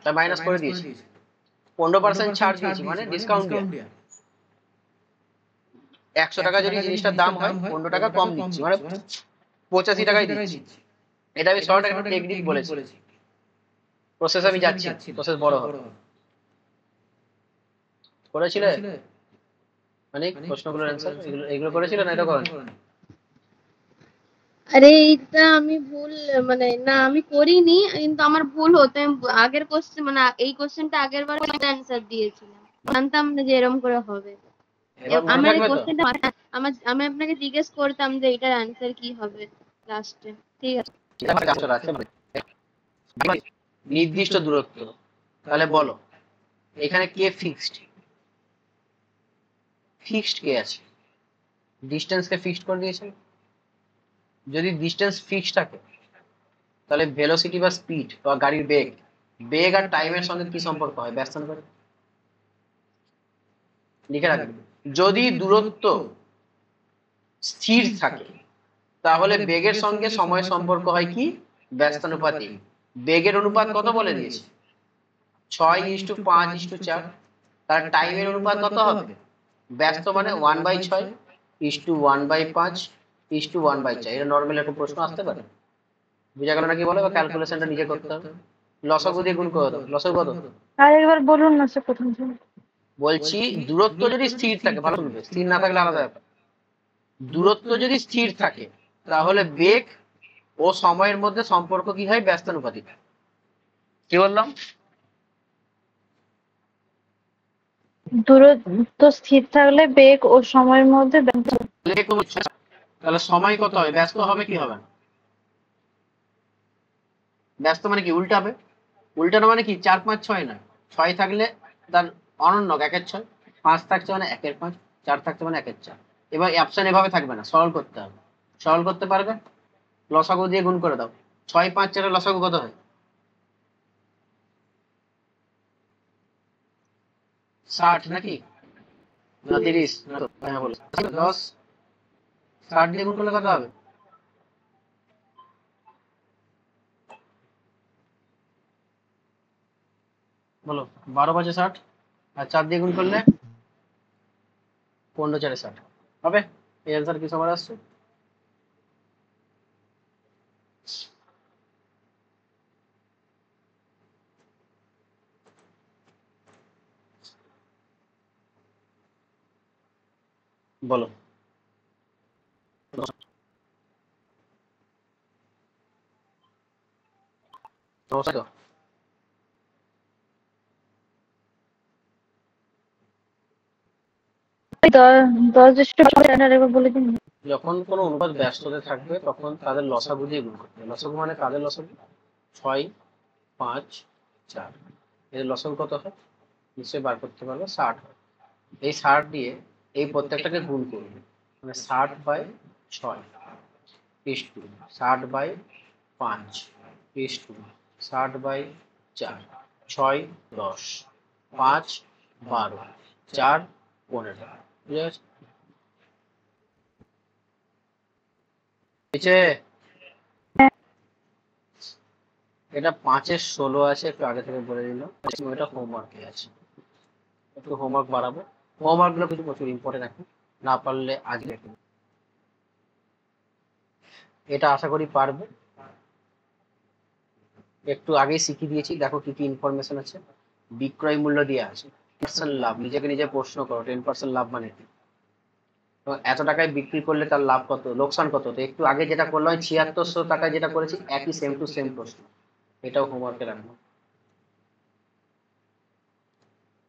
তাই মাইনাস করে দিয়েছি। 15% ছাড় দিয়েছি মানে ডিসকাউন্ট দেওয়া। 100 টাকা যদি জিনিসটার দাম হয় 15 টাকা কম দিচ্ছি, মানে 85 টাকায় দিচ্ছি। এটা আমি শর্ট একটা টেকনিক বলেছি। প্রসেস আমি যাচ্ছি, প্রসেস বড় হবে। করেছিলে মানে প্রশ্নগুলোর অ্যান্সার এগুলো করেছিলে না? এটা করেন? আরে এইটা আমি ভুল, মানে না আমি করিনি, কিন্তু আমার ভুল হতো। আমি আগের কোশ্চেন মানে এই কোশ্চেনটা আগের বার অ্যান্সার দিয়েছিলাম, জানতাম না যে এরকম করে হবে। এবার মনে আমার এই থাকবে তো? কোশ্চেনটা আমি আপনাকে জিজ্ঞেস করতাম যে এটার অ্যান্সার কি হবে লাস্টে। ঠিক আছে। নির্দিষ্ট দূরত্ব, তাহলে বলো এখানে কে ফিক্সড? ফিক্সড কে আছে? ডিস্টেন্স কে ফিক্সড করে দিয়েছেন। যদি ডিস্টেন্স ফিক্সড থাকে তাহলে ভেলোসিটি বা স্পিড বা গাড়ির বেগ বেগ আর টাইমের সঙ্গে কি সম্পর্ক হয় ব্যস্তানুপাতিক? লিখে রাখবে, যদি দূরত্ব স্থির থাকে তাহলে বেগের সঙ্গে সময়ের সম্পর্ক হয় কি ব্যস্তানুপাতিক। বেগের অনুপাত কত বলে দিয়েছে 6:5:4। তার টাইমের অনুপাত কত হবে ব্যস্ত মানে 1/6:1/5:1/4। এটা নর্মাল একটা প্রশ্ন আসতে পারে, বুঝা গেল নাকি বলো? ক্যালকুলেশনটা নিজে করতে হবে। লসাগু দিয়ে গুণ করে দাও। লসাগু কত? আর একবার বলুন না স্যার প্রথম থেকে। বলছি দূরত্ব যদি স্থির থাকে, ভালো শুনবে, স্থির না থাকলে আলাদা ব্যাপার। দূরত্ব যদি স্থির থাকে তাহলে বেগ ও সময়ের মধ্যে সম্পর্ক কি হয় ব্যস্তানুপাতিক। কি বললাম? দূরত্ব স্থির থাকলে বেগ ও সময়ের মধ্যে তাহলে সময় কত হবে ব্যস্ত হবে কি হবে না? ব্যস্ত মানে কি উল্টাবে, উল্টানো মানে কি 4 5 6 না, 6 থাকলে তার অনন্যক 1/6, 5 থাকছে মানে 1/5, 4 থাকছে মানে 1/4। এবার অপশন এভাবে থাকবে না, সরল করতে হবে। সরল করতে পারবে? লসাগু দিয়ে গুণ করে দাও। 6 5 4 লসাগু কত হয় 60 নাকি না 30? হ্যাঁ বলো 10। 60 দিয়ে গুণ করলে কত হবে? বলো 12 5 60 আর 4 দিয়ে গুণ করলে 15 4 60 হবে। এই অ্যান্সার কি সবার আসছে? বলো নমস্কার। 10:5 একবার বলে দিন। যখন কোনো অনুপাত ব্যস্ততে থাকবে তখন তাদের লসাগু দিয়ে গুণ করতে হবে। লসাগু মানে কাদের লসাগু? 6 5 4। এর লসাগু কত হয় নিশ্চয়ই বার করতে পারবে, 60 হয়। এই 60 দিয়ে এই প্রত্যেকটাকে গুণ করবে, মানে 60/6 = 60/5 = 60/4, 6 10, 5 12, 4 15। বুঝে গেছে? এটা 5-এর 16 আছে, একটু আগে থেকে বলে দিলাম। এটা হোমওয়ার্কে আছে, একটু হোমওয়ার্ক বাড়াবো। হোমওয়ার্ক গুলো কিছু প্রচুর ইম্পর্টেন্ট এখন, না পারলে আজকে একটু। এটা আশা করি পারবে। একটু আগেই শিখিয়ে দিয়েছি, দেখো কি কি ইনফরমেশন আছে। বিক্রয় মূল্য দিয়ে আছে, 10% লাভ। নিজেকে নিজে প্রশ্ন করো 10% লাভ মানে কি, এত টাকায় বিক্রি করলে তার লাভ কত, লোকসান কত। তো একটু আগে যেটা করলাম 7600 টাকায় যেটা করেছি একই সেম টু সেম প্রশ্ন, এটাও হোমওয়ার্কে রাখবো।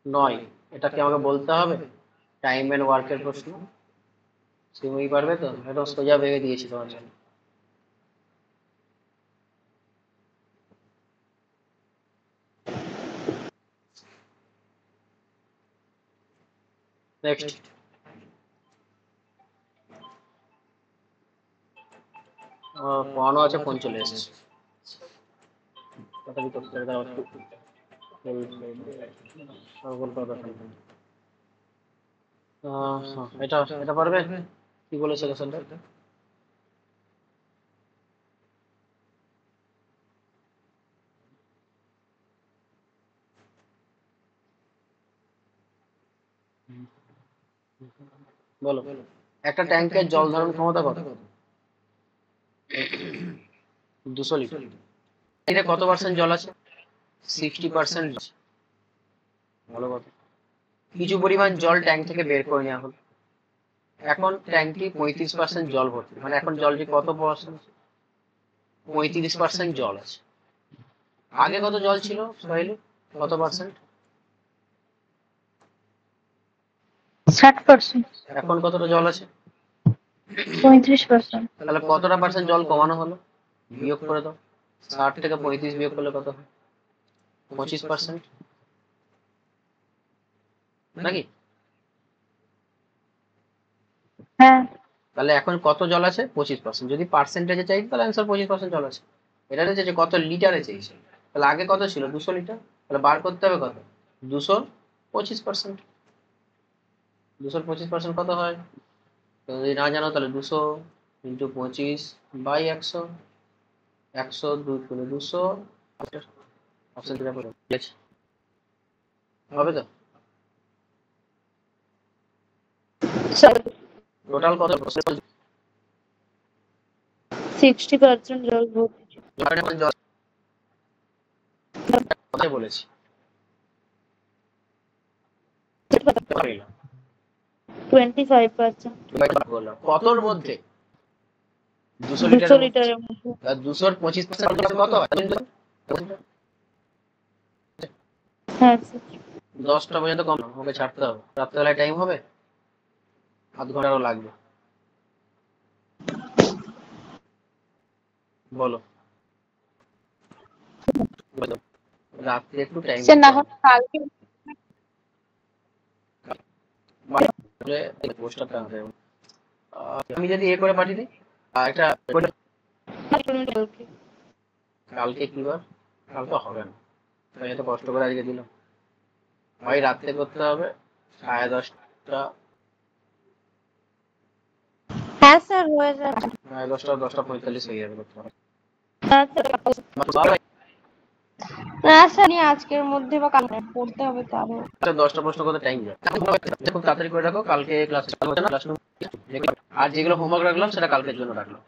9 এটা কি আমাকে বলতে হবে? টাইম এন্ড ওয়ার্কের প্রশ্ন, তুমি পারবে তো? এটা সোজা ভেবে দিয়েছি তোমার জন্য। নেক্সট পড়ানো আছে, ফোন চলে এসেছে। কথা কি করতে দাও একটু। এটা এটা পারবে? কি বলেছে লেসনটা? বলো একটা ট্যাঙ্কের জল ধারণ ক্ষমতা কত? 200 লিটার। এটা কত পার্সেন্ট জল আছে? 60%। ভালো কথা। কিছু পরিমাণ জল ট্যাঙ্ক থেকে বের করে নেওয়া হলো। এখন ট্যাঙ্কটি 35% জল ভর্তি, মানে এখন জলটি কত পার্সেন্ট? 35% জল আছে। আগে কত জল ছিল সোহেলি, কত পার্সেন্ট? 60%। এখন কতটা জল আছে? 35%। তাহলে কতটা পার্সেন্ট জল কমানো হলো? বিয়োগ করে দাও। 60 থেকে 35 বিয়োগ করলে কত হয়? 25%। নাকি? হ্যাঁ। তাহলে এখন কত জল আছে? 25%। যদি পার্সেন্টেজে চাই তাহলে অ্যান্সার 25% জল আছে। এটা হচ্ছে যে কত লিটারে চাইছে। তাহলে আগে কত ছিল 200 লিটার, তাহলে বার করতে হবে কত 225%। 225% কত হয় যদি না জানো তাহলে 200 ইন্টু 25/100, 100 2 গুণে 200 অপশন দিতে পারো, ঠিক আছে হবে তো? টোটাল কত 60% জল ভর্তি ছিল। কথাই বলেছি 25%। বললাম কতর মধ্যে 200 লিটারের 200 মধ্যে। লিটারের মধ্যে। আর 200 এর 25% কত হয় হ্যাঁ স্যার। 10টা পর্যন্ত কম না, ওকে ছাড়তে হবে। রাত্রেবেলায় টাইম হবে, আধ ঘন্টাও লাগবে, বলো রাত্রে একটু টাইম সে না হলে কালকে পোস্টারটা আনতে হবে। আমি যদি এ করে পাঠিয়ে দিই একটা কালকে কি বার, কালকে হবে না, তাই এত কষ্ট করে আজকে দিলাম। ভাই রাত্রে করতে হবে 10:30টা, হ্যাঁ স্যার হয়ে যাবে। 10:30 10:45 হয়ে যাবে করতে হবে। হ্যাঁ স্যার। না স্যার আজকের মধ্যে বা কাল পড়তে হবে তো আরো। 10টা প্রশ্ন করতে টাইম যায়, খুব তাড়াতাড়ি করে রাখো, কালকে ক্লাস চালু হচ্ছে না, আর যেগুলো হোমওয়ার্ক রাখলাম সেটা কালকের জন্য রাখলাম।